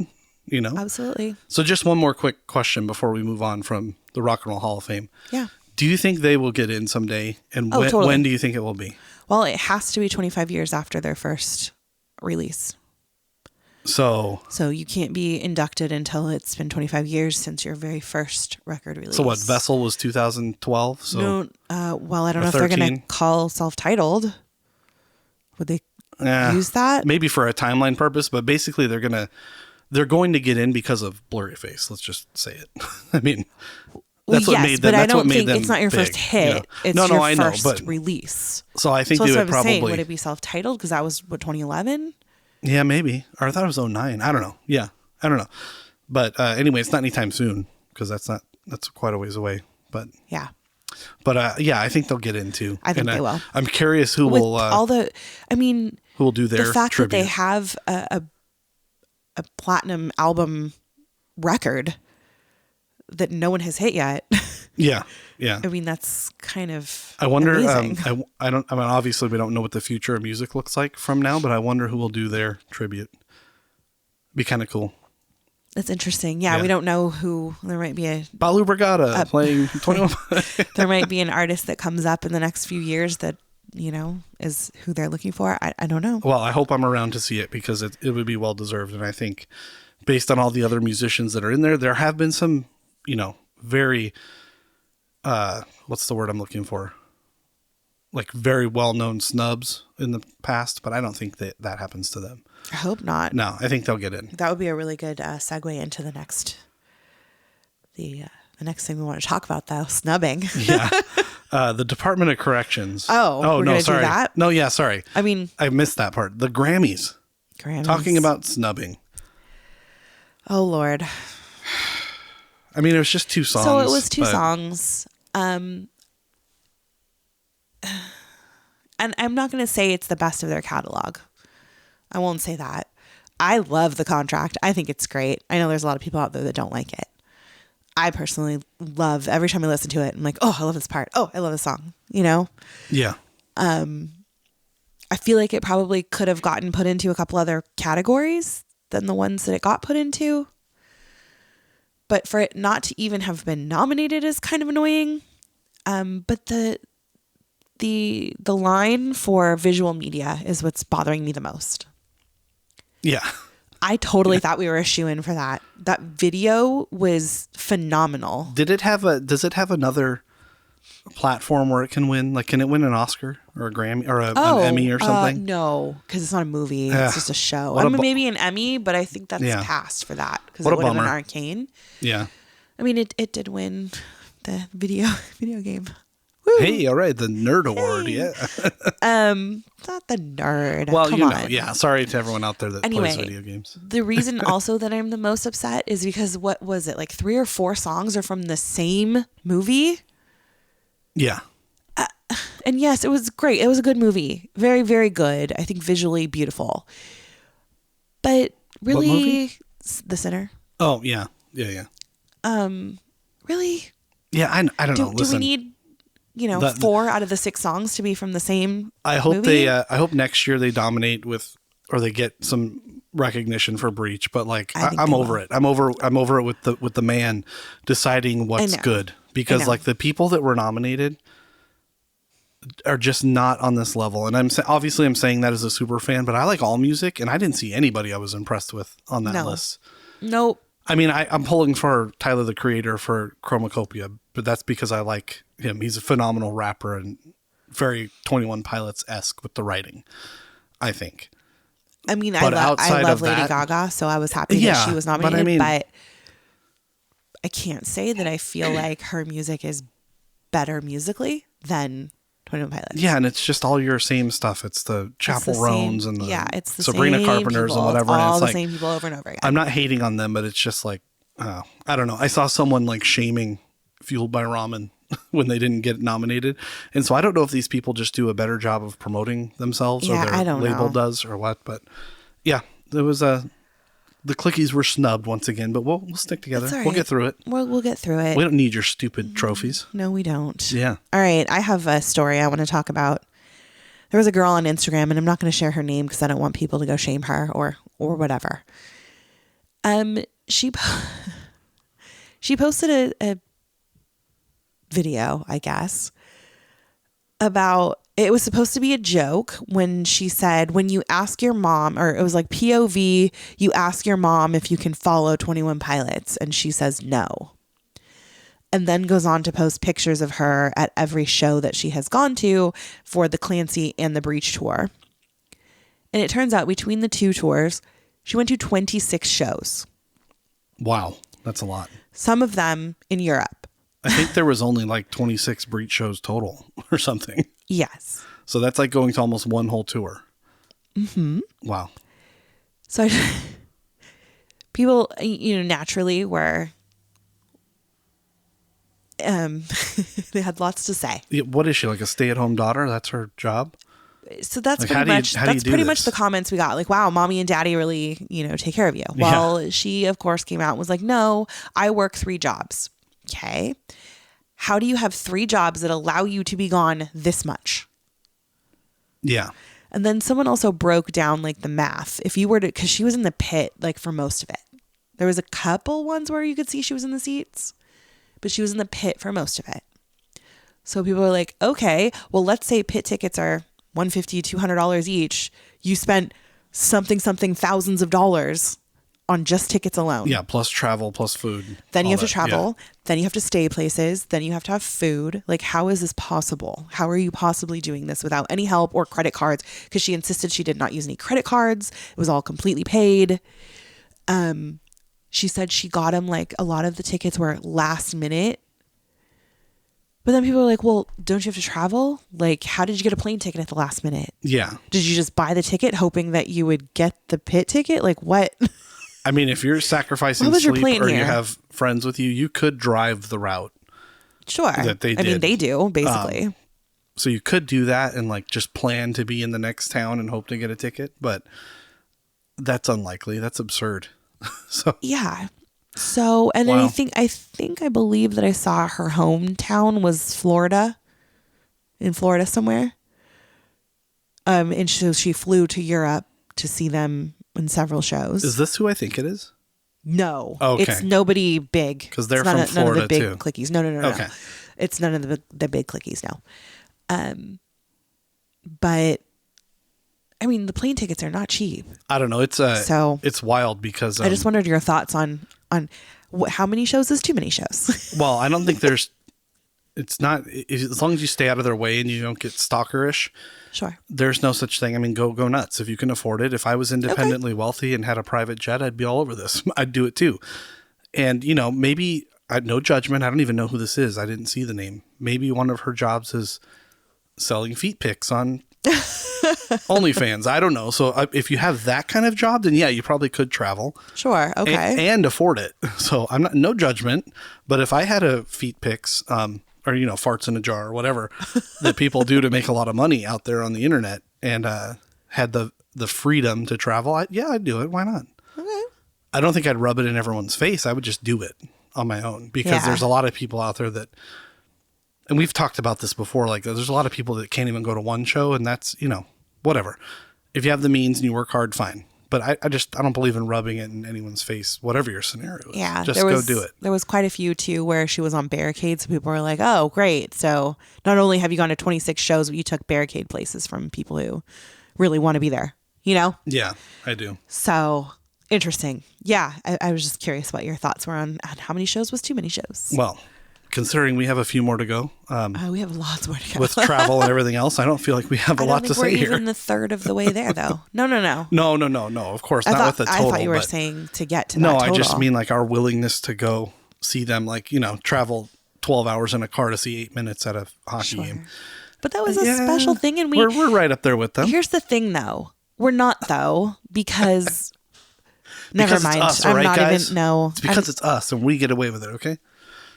you know? Absolutely. So just one more quick question before we move on from the Rock and Roll Hall of Fame. Yeah. Do you think they will get in someday? And totally. When do you think it will be? Well, it has to be 25 years after their first release. So you can't be inducted until it's been 25 years since your very first record release. So what, Vessel was 2012? So no, well, I don't know if they're going to call self-titled. Would they use that? Maybe for a timeline purpose, but basically they're going to get in because of Blurry Face. Let's just say it. I mean, that's what made them. But I don't think them it's not your big, first hit. You know? It's your first release. So I think they that's would what I'm probably. saying. Would it be self-titled? Because that was 2011. Yeah, maybe. Or I thought it was 2009. I don't know. Yeah, I don't know. But anyway, it's not anytime soon because that's quite a ways away. But yeah. But yeah, I think they'll get into. I think they will. I'm curious who With will. Who will do their the fact tribute. that they have a platinum album record that no one has hit yet. Yeah. I mean, that's kind of. I wonder. amazing. I mean, obviously, we don't know what the future of music looks like from now, but I wonder who will do their tribute. Be kind of cool. That's interesting. Yeah, we don't know who. There might be a Balu Brigada playing 21. There might be an artist that comes up in the next few years that is who they're looking for. I don't know. Well, I hope I'm around to see it because it would be well deserved, and I think based on all the other musicians that are in there have been some very. What's the word I'm looking for? Like very well-known snubs in the past, but I don't think that happens to them. I hope not. No, I think they'll get in. That would be a really good segue into the next thing we want to talk about, though, snubbing. Yeah. The Department of Corrections. Oh, no, sorry. Do that? No, yeah, sorry. I mean, I missed that part. The Grammys. Talking about snubbing. Oh, Lord. I mean, it was just 2 songs. So it was 2 songs. And I'm not going to say it's the best of their catalog. I won't say that. I love The Contract. I think it's great. I know there's a lot of people out there that don't like it. I personally love, every time I listen to it, I'm like, oh, I love this part. Oh, I love this song, Yeah. I feel like it probably could have gotten put into a couple other categories than the ones that it got put into. But for it not to even have been nominated is kind of annoying. But the line for visual media is what's bothering me the most. Yeah. I totally thought we were a shoo-in for that. That video was phenomenal. Does it have another platform where it can win? Like, can it win an Oscar or a Grammy or an Emmy or something? No, because it's not a movie. It's just a show. Maybe an Emmy, but I think that's passed for that because it would have been Arcane. Yeah. I mean, it did win the video game. Woo. Hey, all right, the Nerd Award, yeah. Not the nerd. Well, Come on. yeah. Sorry to everyone out there that plays video games. The reason also that I'm the most upset is because what was it, like 3 or 4 songs are from the same movie? Yeah. And yes, it was great. It was a good movie. Very, very good. I think visually beautiful. But really, what movie? The Sinner. Oh, yeah. Yeah. Really? Yeah, I don't know. Listen, do we need, 4 out of the 6 songs to be from the same movie? I hope next year they dominate with, or they get some recognition for Breach, but like I'm over it. I'm over it with the man deciding what's good, because like the people that were nominated are just not on this level. And I'm saying that as a super fan, but I like all music, and I didn't see anybody I was impressed with on that list. Nope. I mean, I'm pulling for Tyler, the Creator, for Chromacopia, but that's because I like him. He's a phenomenal rapper and very 21 Pilots-esque with the writing, I think. I mean, I love Lady Gaga, so I was happy that she was nominated, but I can't say that I feel like her music is better musically than 21 Pilots. Yeah, and it's just all your same stuff. It's the Chapel Roans and it's the Sabrina same Carpenters people, and whatever. All and the it's same people over and over again. I'm not hating on them, but it's just like, I don't know. I saw someone like shaming Fueled by Ramen when they didn't get nominated. And so I don't know if these people just do a better job of promoting themselves or their label does or what. But yeah, there was the Clickies were snubbed once again, but we'll stick together. Right. We'll get through it. We'll get through it. We don't need your stupid trophies. No, we don't. Yeah. All right. I have a story I want to talk about. There was a girl on Instagram, and I'm not going to share her name because I don't want people to go shame her or whatever. She posted a video, I guess, about, it was supposed to be a joke when she said, when you ask your mom, or it was like POV, you ask your mom if you can follow 21 Pilots, and she says no. And then goes on to post pictures of her at every show that she has gone to for the Clancy and the Breach tour. And it turns out between the 2 tours, she went to 26 shows. Wow. That's a lot. Some of them in Europe. I think there was only like 26 Breach shows total or something. Yes. So that's like going to almost one whole tour. Mm-hmm. Wow. So people, naturally were, they had lots to say. What is she, like a stay-at-home daughter? That's her job? So that's like, pretty much the comments we got. Like, wow, mommy and daddy really, take care of you. Well, she of course came out and was like, no, I work 3 jobs. Okay. How do you have 3 jobs that allow you to be gone this much? Yeah. And then someone also broke down like the math. If you were to, because she was in the pit like for most of it. There was a couple ones where you could see she was in the seats, but she was in the pit for most of it. So people were like, okay, well, let's say pit tickets are $150, $200 each. You spent something thousands of dollars on just tickets alone. Yeah, plus travel, plus food. Then you have to travel. Yeah. Then you have to stay places. Then you have to have food. Like, how is this possible? How are you possibly doing this without any help or credit cards? Because she insisted she did not use any credit cards. It was all completely paid. She said she got him, like, a lot of the tickets were last minute. But then people were like, well, don't you have to travel? Like, how did you get a plane ticket at the last minute? Yeah. Did you just buy the ticket hoping that you would get the pit ticket? Like, what? I mean, if you're sacrificing sleep or you have friends with you, you could drive the route. Sure. That they did. I mean, they do, basically. So you could do that and like just plan to be in the next town and hope to get a ticket, but that's unlikely. That's absurd. So yeah. So, and then I believe that I saw her hometown was Florida, in Florida somewhere. And so she flew to Europe to see them in several shows. Is this who I think it is? No. Okay. It's nobody big. Because they're from Florida none of the big too. Clickies. No. Okay. It's none of the big Clickies, no. But I mean, the plane tickets are not cheap. I don't know. It's wild because I just wondered your thoughts on how many shows is too many shows. well, I don't think it's not, as long as you stay out of their way and you don't get stalkerish. Sure. There's no such thing. I mean, go nuts if you can afford it. If I was independently wealthy and had a private jet, I'd be all over this. I'd do it too. And, maybe no judgment. I don't even know who this is. I didn't see the name. Maybe one of her jobs is selling feet pics on OnlyFans. I don't know. So if you have that kind of job, then yeah, you probably could travel. Sure. Okay. And afford it. So I'm not, no judgment, but if I had a feet pics, or, farts in a jar or whatever that people do to make a lot of money out there on the internet and, had the freedom to travel, I'd do it. Why not? Okay. I don't think I'd rub it in everyone's face. I would just do it on my own because there's a lot of people out there that, and we've talked about this before, like there's a lot of people that can't even go to one show, and that's, whatever. If you have the means and you work hard, fine. But I don't believe in rubbing it in anyone's face, whatever your scenario is. Yeah. Just go do it. There was quite a few too where she was on barricades. So people were like, oh, great. So not only have you gone to 26 shows, but you took barricade places from people who really want to be there, Yeah, I do. So interesting. Yeah. I was just curious what your thoughts were on how many shows was too many shows. Well, considering we have a few more to go. We have lots more to go. With travel and everything else, I don't feel like we have a lot to say here. We're even the third of the way there, though. No. No. Of course, not with the total. I thought you were saying to get to that total. No, I just mean like our willingness to go see them, like, travel 12 hours in a car to see 8 minutes at a hockey game. But that was a special thing. And we're right up there with them. Here's the thing, though. We're not, though, because... Never mind. It's us, I'm right, not guys? even... No. It's because it's us and we get away with it, okay?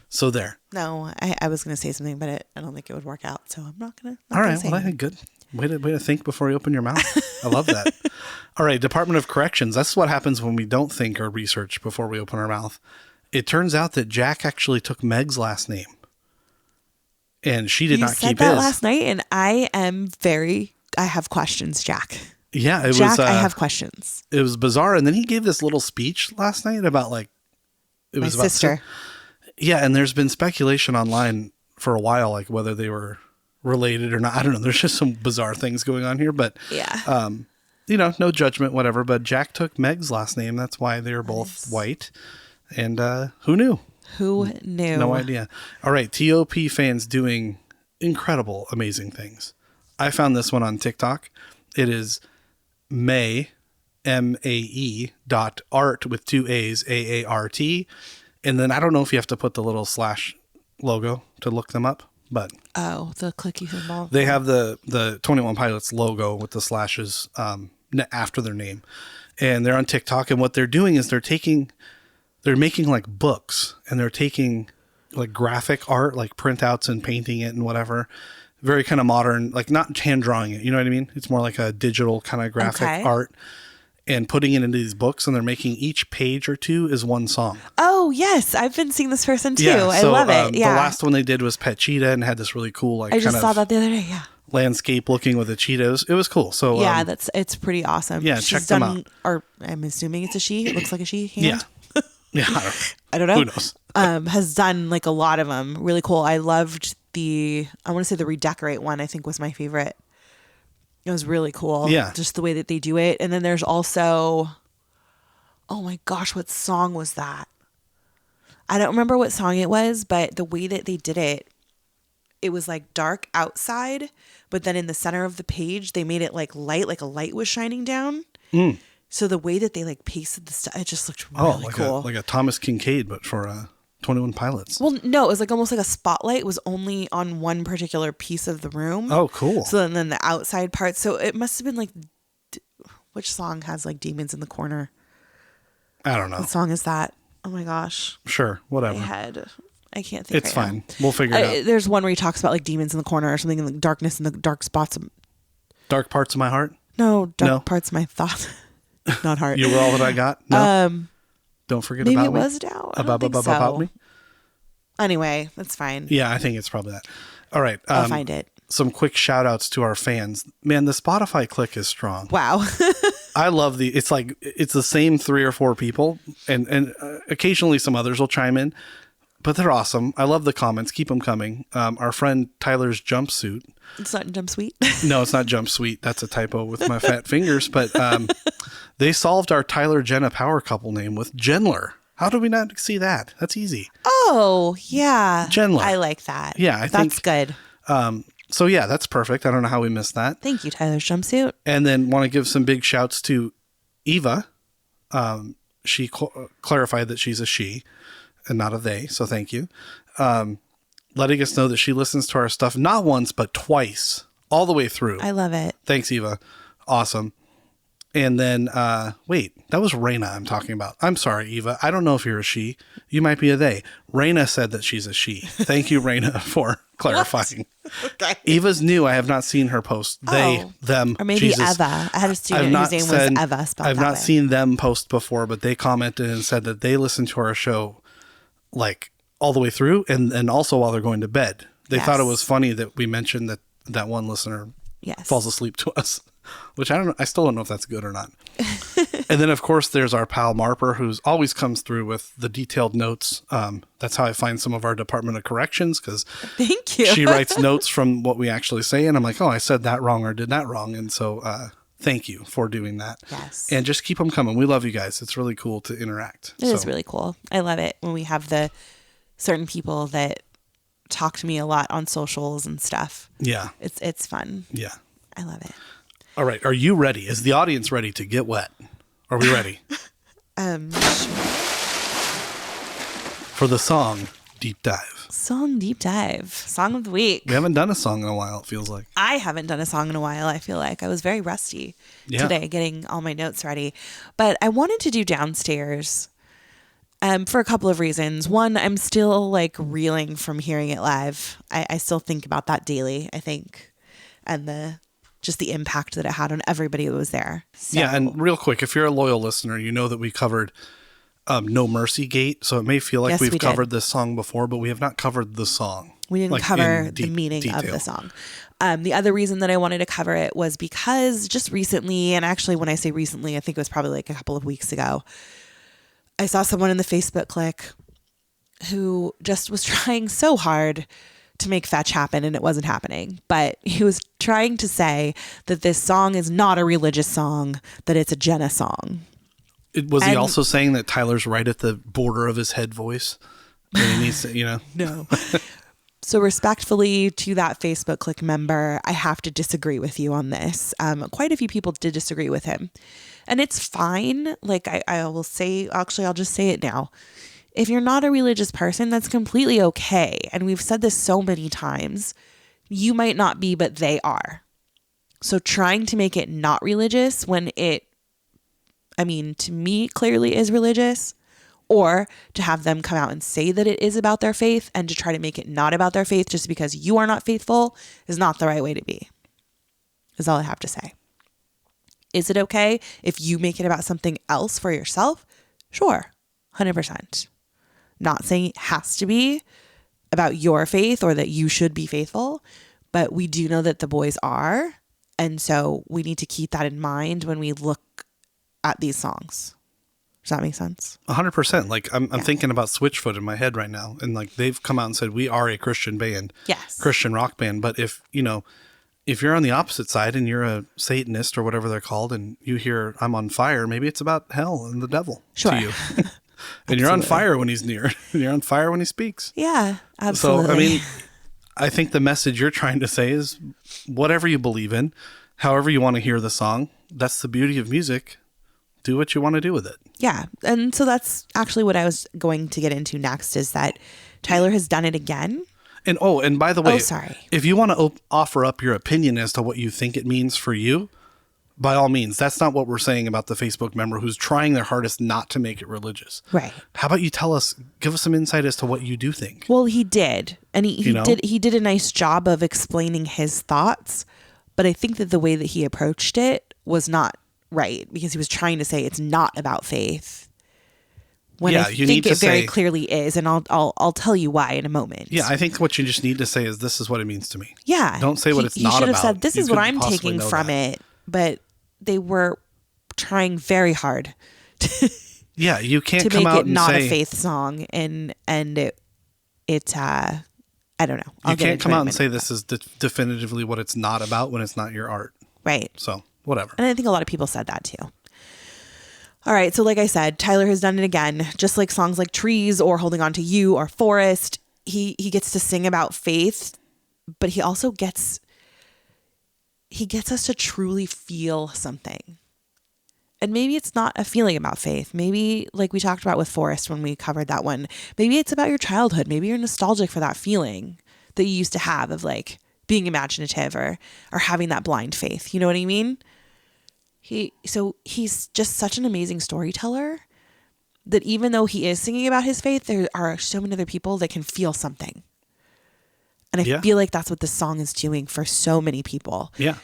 So there. No, I was going to say something, but I don't think it would work out. So I'm not going to. All right. Well, good. Way to think before you open your mouth. I love that. All right. Department of Corrections. That's what happens when we don't think or research before we open our mouth. It turns out that Jack actually took Meg's last name. And she did not keep his. You said that last night, and I have questions, Jack. Yeah, Jack, I have questions. It was bizarre. And then he gave this little speech last night about my sister. Yeah, and there's been speculation online for a while, like whether they were related or not. I don't know. There's just some bizarre things going on here, but yeah, no judgment, whatever. But Jack took Meg's last name. That's why they were both white. And who knew? Who knew? No idea. All right, TOP fans doing incredible, amazing things. I found this one on TikTok. It is Mae, MAE .art with 2 A's, AART. And then I don't know if you have to put the little / logo to look them up, but the clicky symbol. They have the 21 Pilots logo with the slashes after their name, and they're on TikTok. And what they're doing is they're making like books, and they're taking like graphic art, like printouts and painting it and whatever. Very kind of modern, like not hand drawing it. You know what I mean? It's more like a digital kind of graphic art. And putting it into these books, and they're making each page or two is one song. Oh, yes. I've been seeing this person too. Yeah, I love it. Yeah. The last one they did was Pet Cheetah and had this really cool, like, I just saw that the other day. Yeah. Landscape looking with the cheetahs. It was cool. So yeah, it's pretty awesome. Yeah, check them out. Or I'm assuming it's a she. It looks like a she hand. Yeah. I don't know. Who knows? Has done like a lot of them. Really cool. I loved I want to say the Redecorate one, I think was my favorite. It was really cool. Yeah. Just the way that they do it. And then there's also, oh my gosh, what song was that? I don't remember what song it was, but the way that they did it, it was like dark outside, but then in the center of the page, they made it like light, like a light was shining down. Mm. So the way that they like pasted the stuff, it just looked really cool. Like a Thomas Kincaid, but for 21 Pilots. Well, no, it was like almost like a spotlight. It was only on one particular piece of the room. Oh, cool. So then the outside part. So it must have been like, which song has like demons in the corner? I don't know. What song is that? Oh my gosh. Sure, whatever. I can't think. It's fine. We'll figure it out. There's one where he talks about like demons in the corner or something in the darkness, in the dark spots. Dark parts of my heart? No, parts of my thought. Not heart. You were all that I got? No. Don't forget maybe about me. Maybe it was down. About me? Anyway, that's fine. Yeah, I think it's probably that. All right. I'll find it. Some quick shout outs to our fans. Man, the Spotify click is strong. Wow. I love it's the same 3 or 4 people, and occasionally some others will chime in, but they're awesome. I love the comments. Keep them coming. Our friend Tyler's jumpsuit It's not Jump Sweet. No, it's not Jump Sweet. That's a typo with my fat fingers. But they solved our Tyler Jenna power couple name with Gendler. How do we not see that? That's easy. Oh, yeah. Gendler. I like that. Yeah, I think that's good. So yeah, that's perfect. I don't know how we missed that. Thank you, Tyler's Jumpsuit. And then want to give some big shouts to Eva. She clarified that she's a she and not a they. So thank you. Letting us know that she listens to our stuff not once, but twice, all the way through. I love it. Thanks, Eva. Awesome. And then, wait, that was Raina I'm talking about. I'm sorry, Eva. I don't know if you're a she. You might be a they. Raina said that she's a she. Thank you, Raina, for clarifying. Okay. Eva's new. I have not seen her post. They, them, or maybe Jesus. Eva. I had a student whose name was Eva. Spelled I've that not way. seen them post before, but they commented and said that they listen to our show like all the way through and also while they're going to bed. They thought it was funny that we mentioned that one listener falls asleep to us, which I still don't know if that's good or not. And then of course there's our pal Marper, who's always comes through with the detailed notes. That's how I find some of our Department of Corrections, because thank you. She writes notes from what we actually say, and I'm like, oh, I said that wrong or did that wrong. And so thank you for doing that. Yes. And just keep them coming. We love you guys. It's really cool to interact. It is really cool. I love it when we have the certain people that talk to me a lot on socials and stuff. Yeah. It's fun. Yeah. I love it. All right. Are you ready? Is the audience ready to get wet? Are we ready? Sure. For the song Deep Dive. Song Deep Dive. Song of the week. We haven't done a song in a while, it feels like. I haven't done a song in a while. I feel like I was very rusty today getting all my notes ready. But I wanted to do Downstairs for a couple of reasons. One, I'm still like reeling from hearing it live. I still think about that daily, I think. And just the impact that it had on everybody who was there. So. Yeah, and real quick, if you're a loyal listener, you know that we covered No Mercy Gate, so it may feel like we've covered this song before, but we have not covered the song. We didn't cover the meaning of the song. The other reason that I wanted to cover it was because just recently, and actually when I say recently, I think it was probably like a couple of weeks ago, I saw someone in the Facebook clique who just was trying so hard to make fetch happen, and it wasn't happening. But he was trying to say that this song is not a religious song, that it's a Jenna song. Was he also saying that Tyler's right at the border of his head voice? And he needs to, No. So respectfully to that Facebook clique member, I have to disagree with you on this. Quite a few people did disagree with him. And it's fine. Like I will say, actually, I'll just say it now. If you're not a religious person, that's completely okay. And we've said this so many times. You might not be, but they are. So trying to make it not religious when to me, clearly is religious, or to have them come out and say that it is about their faith and to try to make it not about their faith just because you are not faithful is not the right way to be, is all I have to say. Is it okay if you make it about something else for yourself? Sure, 100%. Not saying it has to be about your faith or that you should be faithful, but we do know that the boys are. And so we need to keep that in mind when we look at these songs. Does that make sense? 100%. Like I'm thinking about Switchfoot in my head right now. And like they've come out and said, we are a Christian band, Christian rock band. But if you're on the opposite side and you're a Satanist or whatever they're called and you hear I'm on fire, maybe it's about hell and the devil to you. And you're on fire when he's near. And you're on fire when he speaks. Yeah, absolutely. So, I think the message you're trying to say is whatever you believe in, however you want to hear the song, that's the beauty of music. Do what you want to do with it. Yeah. And so that's actually what I was going to get into next, is that Tyler has done it again. And by the way, sorry. If you want to offer up your opinion as to what you think it means for you, by all means. That's not what we're saying about the Facebook member who's trying their hardest not to make it religious. Right. How about you give us some insight as to what you do think? Well, he did. And he did a nice job of explaining his thoughts. But I think that the way that he approached it was not right, because he was trying to say it's not about faith. When I think it very clearly is, and I'll tell you why in a moment. Yeah, I think what you just need to say is, this is what it means to me. Yeah. Don't say what it's not about. You should have said, this is what I'm taking from it. But they were trying very hard to, you can't to come make out it and not say, a faith song, and it I don't know. You can't come out and say this is definitively what it's not about when it's not your art. Right. So whatever. And I think a lot of people said that too. All right. So like I said, Tyler has done it again, just like songs like Trees or Holding On to You or Forest. He gets to sing about faith, but he also gets us to truly feel something. And maybe it's not a feeling about faith. Maybe like we talked about with Forest when we covered that one, maybe it's about your childhood. Maybe you're nostalgic for that feeling that you used to have of like being imaginative or having that blind faith. You know what I mean? He's just such an amazing storyteller that even though he is singing about his faith, there are so many other people that can feel something. And I feel like that's what this song is doing for so many people. Yeah.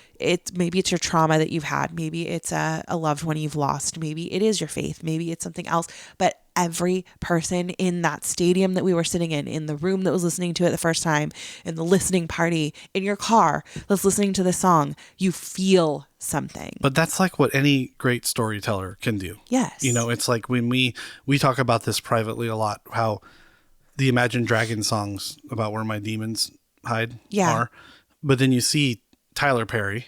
Maybe it's your trauma that you've had. Maybe it's a loved one you've lost. Maybe it is your faith. Maybe it's something else. But every person in that stadium that we were sitting in the room that was listening to it the first time, in the listening party, in your car that's listening to the song, you feel something. But that's like what any great storyteller can do. Yes. You know, it's like when we talk about this privately a lot, how the Imagine Dragons songs about where my demons hide are. But then you see Tyler Perry,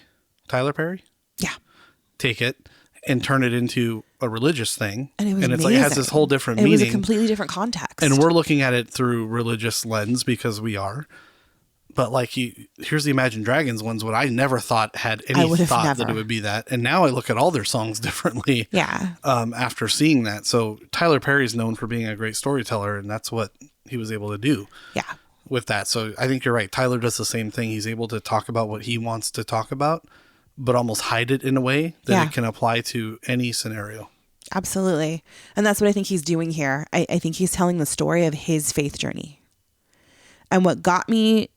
take it and turn it into a religious thing. And it's like, it has this whole different meaning. It was a completely different context. And we're looking at it through religious lens because we are. But like, here's the Imagine Dragons ones, what I never thought had any thought that it would be that. And now I look at all their songs differently. Yeah. After seeing that. So Tyler Perry's known for being a great storyteller, and that's what he was able to do. Yeah. With that. So I think you're right. Tyler does the same thing. He's able to talk about what he wants to talk about, but almost hide it in a way that it can apply to any scenario. Absolutely. And that's what I think he's doing here. I think he's telling the story of his faith journey. And what got me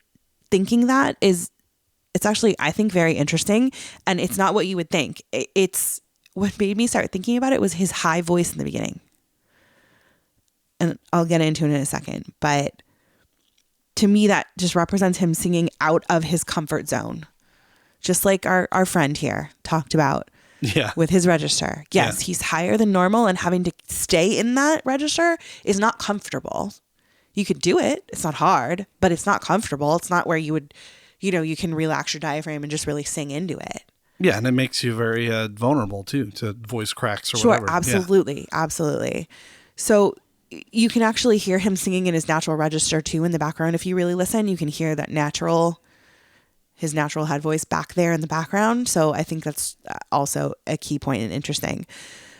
thinking that is, it's actually, I think, very interesting. And it's not what you would think. It's what made me start thinking about it was his high voice in the beginning. And I'll get into it in a second. But to me, that just represents him singing out of his comfort zone. Just like our friend here talked about with his register. Yes, he's higher than normal, and having to stay in that register is not comfortable. You could do it. It's not hard, but it's not comfortable. It's not where you would, you can relax your diaphragm and just really sing into it. Yeah, and it makes you very vulnerable, too, to voice cracks or whatever. Sure, absolutely. Yeah. Absolutely. So you can actually hear him singing in his natural register too in the background. If you really listen, you can hear that his natural head voice back there in the background. So I think that's also a key point and interesting.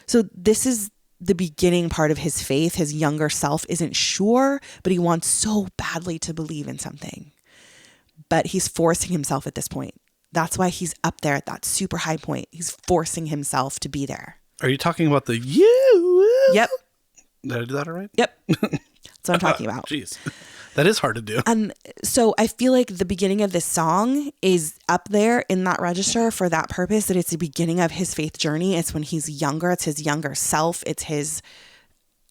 So this is the beginning part of his faith. His younger self isn't sure, but he wants so badly to believe in something. But he's forcing himself at this point. That's why he's up there at that super high point. He's forcing himself to be there. Are you talking about the you? Yep. Did I do that all right? Yep. That's what I'm talking about. Jeez. That is hard to do. And so I feel like the beginning of this song is up there in that register for that purpose, that it's the beginning of his faith journey. It's when he's younger. It's his younger self. It's his,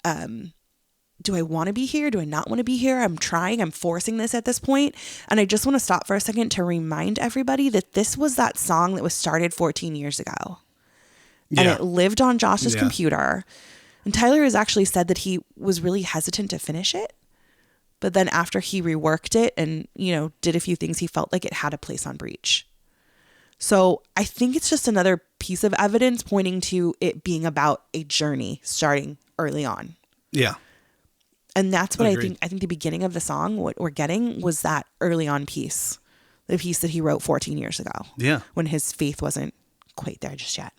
do I want to be here? Do I not want to be here? I'm trying. I'm forcing this at this point. And I just want to stop for a second to remind everybody that this was that song that was started 14 years ago. Yeah. And it lived on Josh's computer. And Tyler has actually said that he was really hesitant to finish it. But then after he reworked it and, did a few things, he felt like it had a place on Breach. So I think it's just another piece of evidence pointing to it being about a journey starting early on. Yeah. And that's what I think the beginning of the song, what we're getting was that early on piece, the piece that he wrote 14 years ago. Yeah. When his faith wasn't quite there just yet.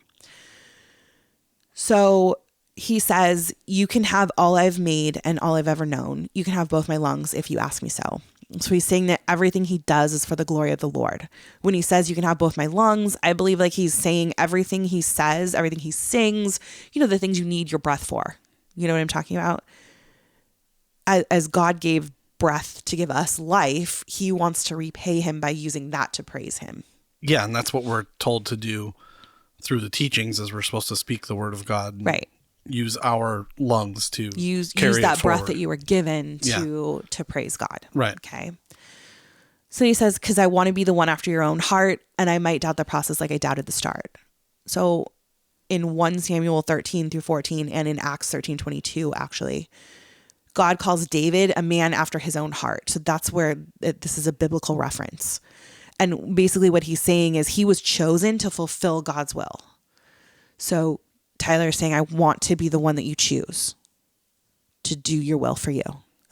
So he says, you can have all I've made and all I've ever known. You can have both my lungs if you ask me so. So he's saying that everything he does is for the glory of the Lord. When he says you can have both my lungs, I believe like he's saying everything he says, everything he sings, the things you need your breath for. You know what I'm talking about? As God gave breath to give us life, he wants to repay him by using that to praise him. Yeah, and that's what we're told to do through the teachings, is we're supposed to speak the word of God. Right. Use our lungs to use carry that it breath forward. that you were given to praise God. Right. Okay. So he says, because I want to be the one after your own heart, and I might doubt the process like I doubted the start. So in 1 Samuel 13 through 14 and in Acts 13:22, actually, God calls David a man after his own heart. So that's where this is a biblical reference. And basically what he's saying is he was chosen to fulfill God's will. So Tyler is saying, I want to be the one that you choose to do your will for you.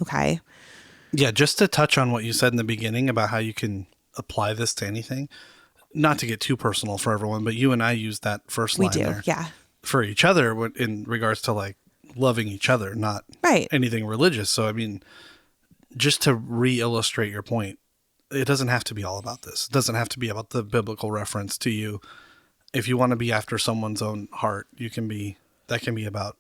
Okay. Yeah. Just to touch on what you said in the beginning about how you can apply this to anything, not to get too personal for everyone, but you and I use that first line there for each other in regards to like loving each other, not anything religious. So, I mean, just to re-illustrate your point, it doesn't have to be all about this. It doesn't have to be about the biblical reference to you. If you want to be after someone's own heart, that can be about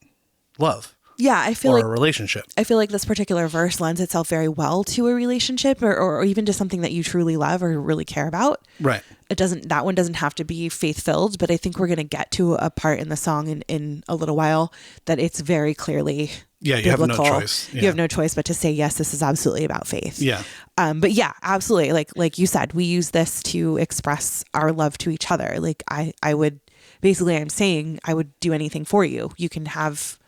love. Yeah, I feel like a relationship. I feel like this particular verse lends itself very well to a relationship or even to something that you truly love or really care about. Right. That one doesn't have to be faith filled, but I think we're going to get to a part in the song in a little while that it's very clearly biblical. Have no choice. Yeah. You have no choice but to say, yes, this is absolutely about faith. Yeah. But yeah, absolutely. Like you said, we use this to express our love to each other. Like I would basically, I'm saying I would do anything for you. You can have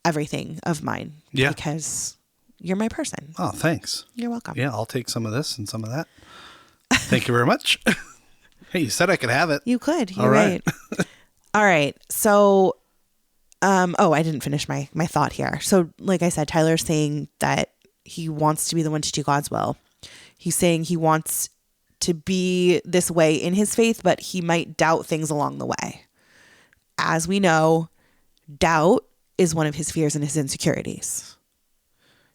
everything of mine because you're my person. Oh, thanks. You're welcome. Yeah, I'll take some of this and some of that. Thank you very much. Hey, you said I could have it. You could. You're right. All right. So, I didn't finish my thought here. So, like I said, Tyler's saying that he wants to be the one to do God's will. He's saying he wants to be this way in his faith, but he might doubt things along the way. As we know, doubt is one of his fears and his insecurities.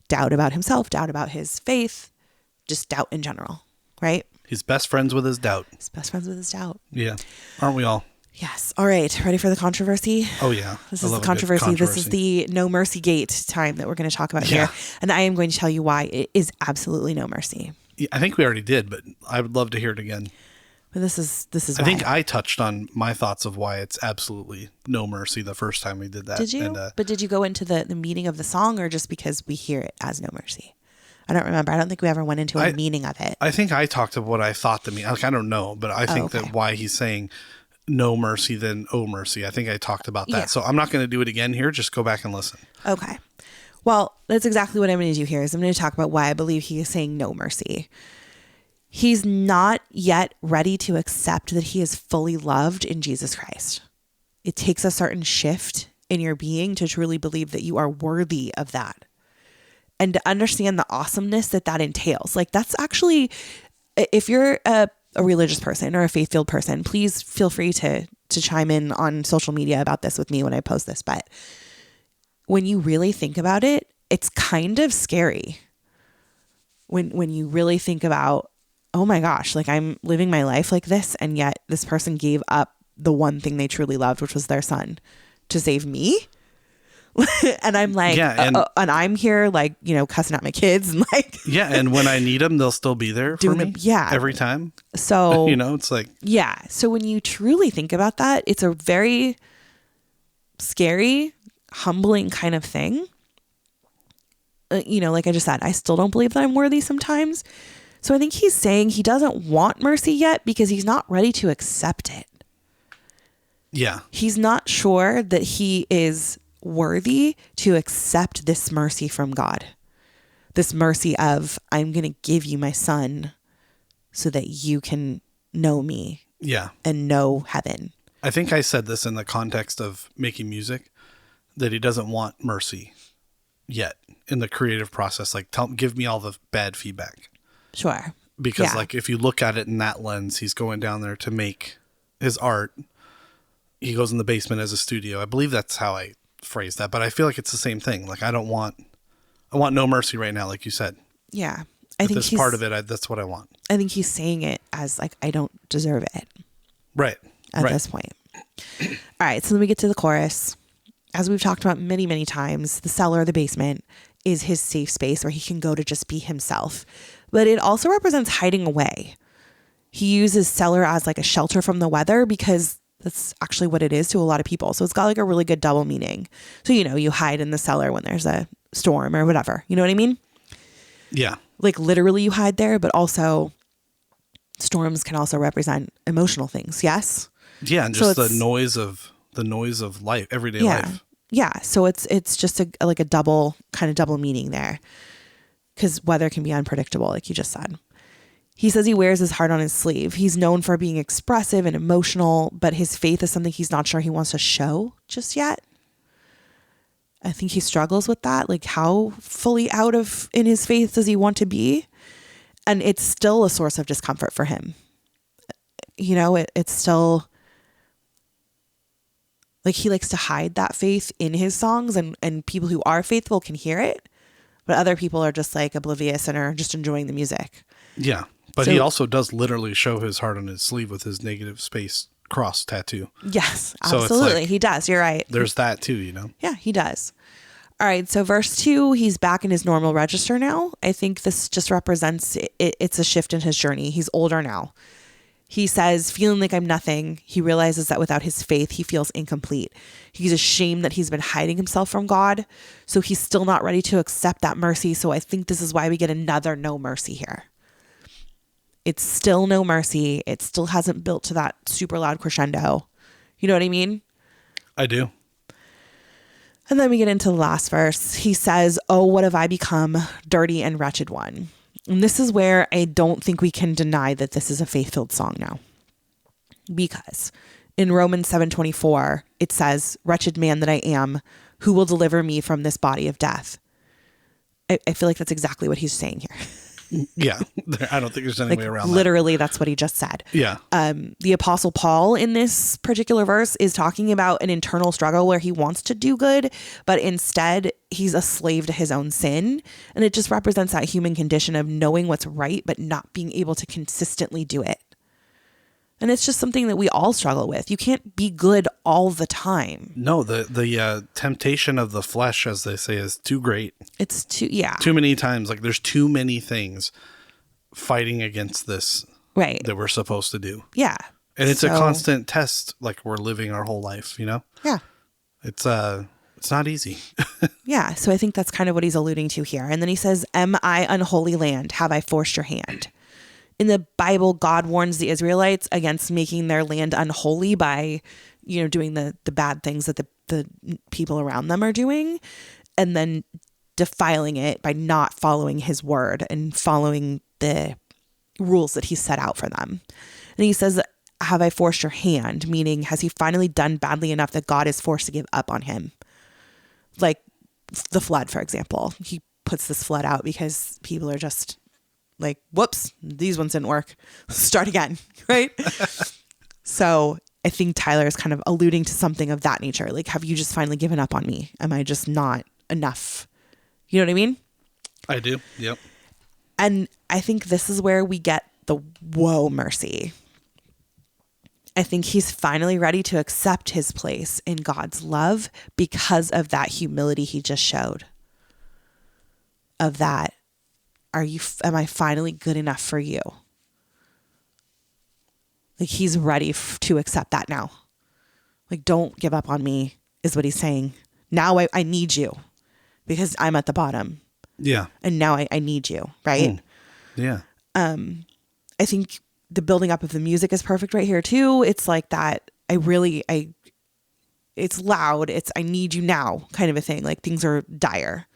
Doubt about himself, doubt about his faith, just doubt in general, right? He's best friends with his doubt. He's best friends with his doubt. Yeah. Aren't we all? Yes. All right. Ready for the controversy? Oh, yeah. This is the controversy. This is the no mercy gate time that we're going to talk about here. And I am going to tell you why it is absolutely no mercy. Yeah, I think we already did, but I would love to hear it again. But this is I think I touched on my thoughts of why it's absolutely no mercy the first time we did that. Did you? But did you go into the meaning of the song or just because we hear it as no mercy? I don't remember. I don't think we ever went into a meaning of it. I think I talked about what I thought the meaning. Like, I don't know, but I think that why he's saying no mercy then oh mercy. I think I talked about that. Yeah. So I'm not going to do it again here. Just go back and listen. Okay. Well, that's exactly what I'm going to do here is I'm going to talk about why I believe he is saying no mercy. He's not yet ready to accept that he is fully loved in Jesus Christ. It takes a certain shift in your being to truly believe that you are worthy of that. And to understand the awesomeness that entails. Like that's actually, if you're a religious person or a faith-filled person, please feel free to chime in on social media about this with me when I post this. But when you really think about it, it's kind of scary. When you really think about, oh my gosh, like I'm living my life like this. And yet this person gave up the one thing they truly loved, which was their son, to save me. And I'm like, and I'm here like, cussing out my kids and like, and when I need them, they'll still be there for me. Every time. So, it's like, So when you truly think about that, it's a very scary, humbling kind of thing. Like I just said, I still don't believe that I'm worthy sometimes. So I think he's saying he doesn't want mercy yet because he's not ready to accept it. Yeah. He's not sure that he is worthy to accept this mercy from God. This mercy of, I'm going to give you my son so that you can know me. Yeah. And know heaven. I think I said this in the context of making music, that he doesn't want mercy yet in the creative process. Like, give me all the bad feedback. Sure. Because like, if you look at it in that lens, he's going down there to make his art. He goes in the basement as a studio. I believe that's how I phrased that, but I feel like it's the same thing. Like, I want no mercy right now, like you said. Yeah. I think this part of it, that's what I want. I think he's saying it as like, I don't deserve it. Right. At this point. All right. So then we get to the chorus. As we've talked about many, many times, the cellar or the basement is his safe space where he can go to just be himself. But it also represents hiding away. He uses cellar as like a shelter from the weather because that's actually what it is to a lot of people. So it's got like a really good double meaning. So, you hide in the cellar when there's a storm or whatever. You know what I mean? Yeah. Like literally you hide there, but also storms can also represent emotional things. Yes. Yeah. And just the noise of life, everyday life. Yeah. So it's just like a double meaning there, because weather can be unpredictable, like you just said. He says he wears his heart on his sleeve. He's known for being expressive and emotional, but his faith is something he's not sure he wants to show just yet. I think he struggles with that. Like, how fully in his faith does he want to be? And it's still a source of discomfort for him. You know, it's still like he likes to hide that faith in his songs, and people who are faithful can hear it, but other people are just like oblivious and are just enjoying the music. Yeah. But he also does literally show his heart on his sleeve with his negative space cross tattoo. Yes, So absolutely. like, he does. You're right. There's that too, you know? Yeah, he does. All right. So verse 2, he's back in his normal register now. I think this just represents it's a shift in his journey. He's older now. He says, feeling like I'm nothing, he realizes that without his faith, he feels incomplete. He's ashamed that he's been hiding himself from God. So he's still not ready to accept that mercy. So I think this is why we get another no mercy here. It's still no mercy. It still hasn't built to that super loud crescendo. You know what I mean? I do. And then we get into the last verse. He says, oh, what have I become, dirty and wretched one? And this is where I don't think we can deny that this is a faith-filled song now. Because in Romans 7:24, it says, wretched man that I am, who will deliver me from this body of death? I feel like that's exactly what he's saying here. Yeah. I don't think there's any way around literally, that's what he just said. Yeah. The Apostle Paul in this particular verse is talking about an internal struggle where he wants to do good, but instead he's a slave to his own sin. And it just represents that human condition of knowing what's right, but not being able to consistently do it. And it's just something that we all struggle with. You can't be good all the time. No, the temptation of the flesh, as they say, is too great. It's too many times. Like, there's too many things fighting against this right that we're supposed to do. Yeah. And it's a constant test, like we're living our whole life, you know? Yeah. It's not easy. Yeah. So I think that's kind of what he's alluding to here. And then he says, am I unholy land? Have I forced your hand? In the Bible, God warns the Israelites against making their land unholy by, doing the bad things that the people around them are doing, and then defiling it by not following his word and following the rules that he set out for them. And he says, have I forced your hand? Meaning, has he finally done badly enough that God is forced to give up on him? Like the flood, for example. He puts this flood out because people are just like, whoops, these ones didn't work. Start again, right? So I think Tyler is kind of alluding to something of that nature. Like, have you just finally given up on me? Am I just not enough? You know what I mean? I do. Yep. And I think this is where we get the whoa mercy. I think he's finally ready to accept his place in God's love because of that humility he just showed. Of that, am I finally good enough for you? Like, he's ready to accept that now. Like, don't give up on me is what he's saying. Now I need you because I'm at the bottom. Yeah. And now I need you, right? Yeah. I think the building up of the music is perfect right here too. It's like that. It's loud. It's, I need you now kind of a thing. Like, things are dire.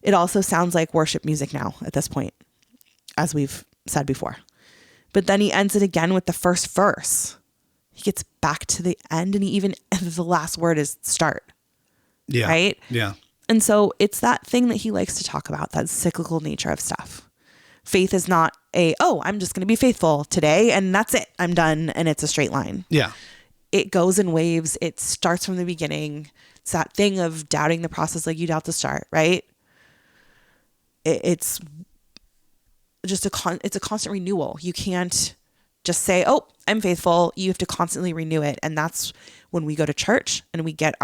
It also sounds like worship music now at this point, as we've said before. But then he ends it again with the first verse. He gets back to the end, and the last word is start. Yeah. Right? Yeah. And so it's that thing that he likes to talk about, that cyclical nature of stuff. Faith is not I'm just going to be faithful today and that's it. I'm done. And it's a straight line. Yeah. It goes in waves. It starts from the beginning. It's that thing of doubting the process like you doubt the start, right? It's just it's a constant renewal. You can't just say, oh, I'm faithful. You have to constantly renew it. And that's when we go to church and we get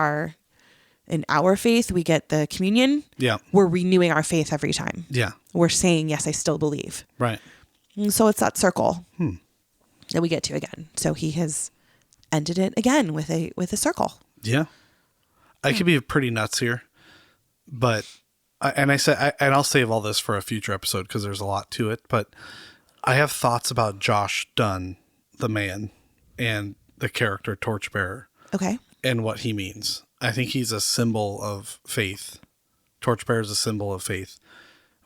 in our faith, we get the communion. Yeah. We're renewing our faith every time. Yeah. We're saying, yes, I still believe. Right. And so it's that circle that we get to again. So he has ended it again with a circle. Yeah. I could be pretty nuts here, but I'll save all this for a future episode because there's a lot to it, but I have thoughts about Josh Dunn, the man, and the character Torchbearer. Okay. And what he means. I think he's a symbol of faith. Torchbearer is a symbol of faith.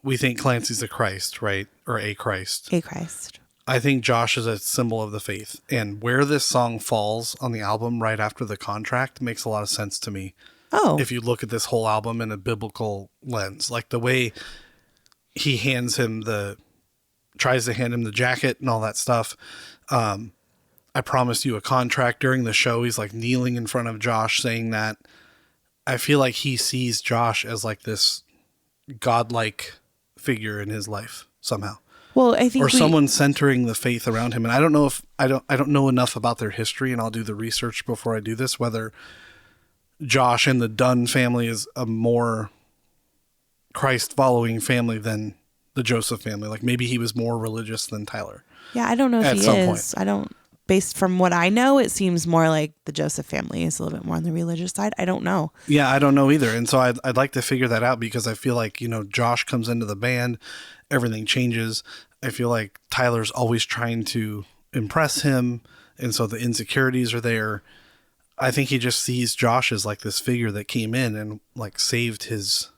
We think Clancy's a Christ, right? Or a Christ. A Christ. I think Josh is a symbol of the faith. And where this song falls on the album right after the contract makes a lot of sense to me. Oh. If you look at this whole album in a biblical lens, like the way he tries to hand him the jacket and all that stuff. I promised you a contract during the show. He's like kneeling in front of Josh saying that. I feel like he sees Josh as like this godlike figure in his life somehow. Well, I think someone centering the faith around him. And I don't know if I don't know enough about their history, and I'll do the research before I do this, whether Josh and the Dunn family is a more Christ following family than the Joseph family. Like maybe he was more religious than Tyler. Yeah, I don't know if he is. Point. Based from what I know, it seems more like the Joseph family is a little bit more on the religious side. I don't know. Yeah, I don't know either. And so I'd like to figure that out, because I feel like, Josh comes into the band, everything changes. I feel like Tyler's always trying to impress him. And so the insecurities are there. I think he just sees Josh as like this figure that came in and like saved his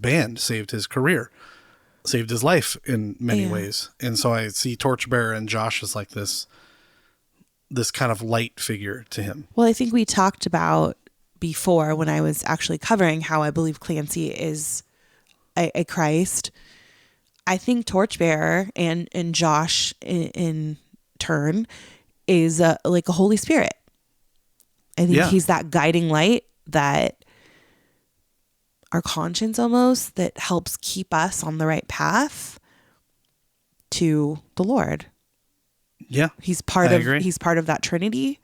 band, saved his career, saved his life in many ways. And so I see Torchbearer and Josh as like this kind of light figure to him. Well, I think we talked about before when I was actually covering how I believe Clancy is a Christ. I think Torchbearer and Josh in turn is like a Holy Spirit. I think he's that guiding light, that our conscience almost, that helps keep us on the right path to the Lord. Yeah. He's part of that Trinity.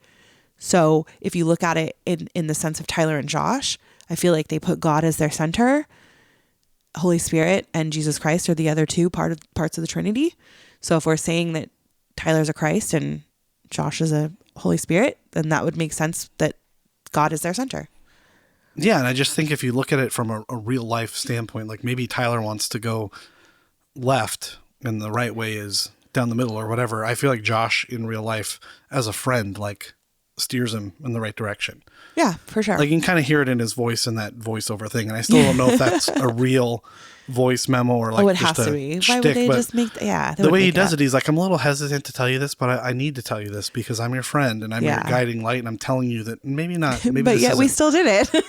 So if you look at it in the sense of Tyler and Josh, I feel like they put God as their center. Holy Spirit and Jesus Christ are the other two parts of the Trinity. So if we're saying that Tyler's a Christ and Josh is a Holy Spirit, then that would make sense that God is their center. Yeah. And I just think if you look at it from a real life standpoint, like maybe Tyler wants to go left and the right way is down the middle or whatever. I feel like Josh in real life as a friend, like steers him in the right direction. Yeah, for sure. Like you can kind of hear it in his voice in that voiceover thing. And I still don't know if that's a real voice memo or like it has to be. Why would they just make the way he does it, he's like, I'm a little hesitant to tell you this, but I need to tell you this because I'm your friend and I'm your guiding light and I'm telling you that maybe not. Maybe but yet we still did it.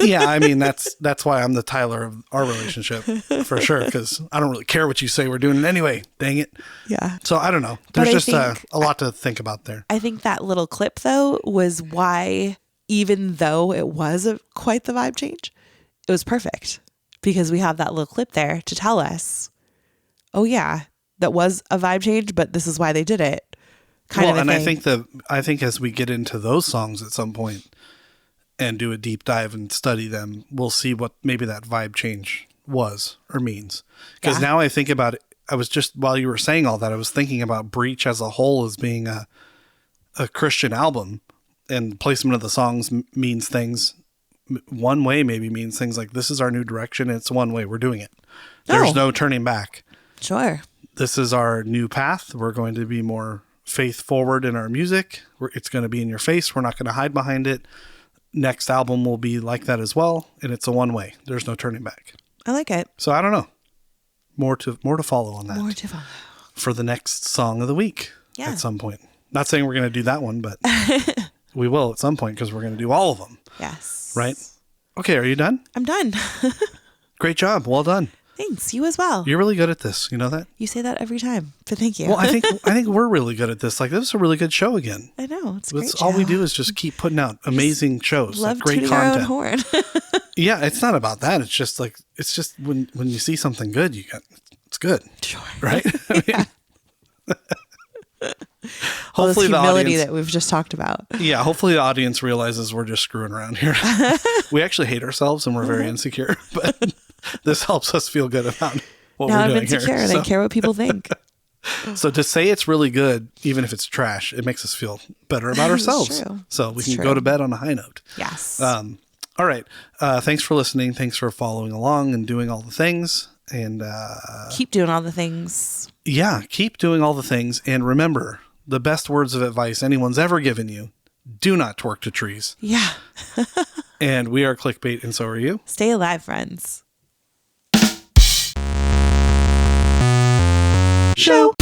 Yeah, I mean, that's why I'm the Tyler of our relationship for sure, because I don't really care what you say. We're doing it anyway. Dang it. Yeah. So I don't know. There's just a lot to think about there. I think that little clip, though, was why, even though it was quite the vibe change, it was perfect, because we have that little clip there to tell us, oh, yeah, that was a vibe change, but this is why they did it. I think as we get into those songs at some point, and do a deep dive and study them, we'll see what maybe that vibe change was or means. Because now I think about it, I was just, while you were saying all that, I was thinking about Breach as a whole as being a Christian album, and placement of the songs means things. One way maybe means things like, this is our new direction. It's one way. We're doing it. There's no turning back. Sure. This is our new path. We're going to be more faith forward in our music. It's going to be in your face. We're not going to hide behind it. Next album will be like that as well, and it's a one way. There's no turning back. I like it. So I don't know. More to follow on that. More to follow. For the next song of the week at some point. Not saying we're going to do that one, but we will at some point because we're going to do all of them. Yes. Right? Okay, are you done? I'm done. Great job. Well done. Thanks. You as well. You're really good at this. You know that? You say that every time, but thank you. Well, I think we're really good at this. Like, this is a really good show again. I know. It's great. All we do is just keep putting out amazing shows. Love like, great tooting content. our own horn. Yeah, it's not about that. It's just when you see something good, it's good. Sure. Right? Yeah. Hopefully the humility audience, that we've just talked about. Yeah, hopefully the audience realizes we're just screwing around here. We actually hate ourselves and we're very insecure, but this helps us feel good about what now we're I'm doing insecure here. and I care what people think. So to say it's really good, even if it's trash, it makes us feel better about ourselves. True. So we can go to bed on a high note. Yes. All right. Thanks for listening. Thanks for following along and doing all the things. And keep doing all the things. Yeah, keep doing all the things. And remember, the best words of advice anyone's ever given you: do not twerk to trees. Yeah. And we are Clique Bait, and so are you. Stay alive, friends. Show.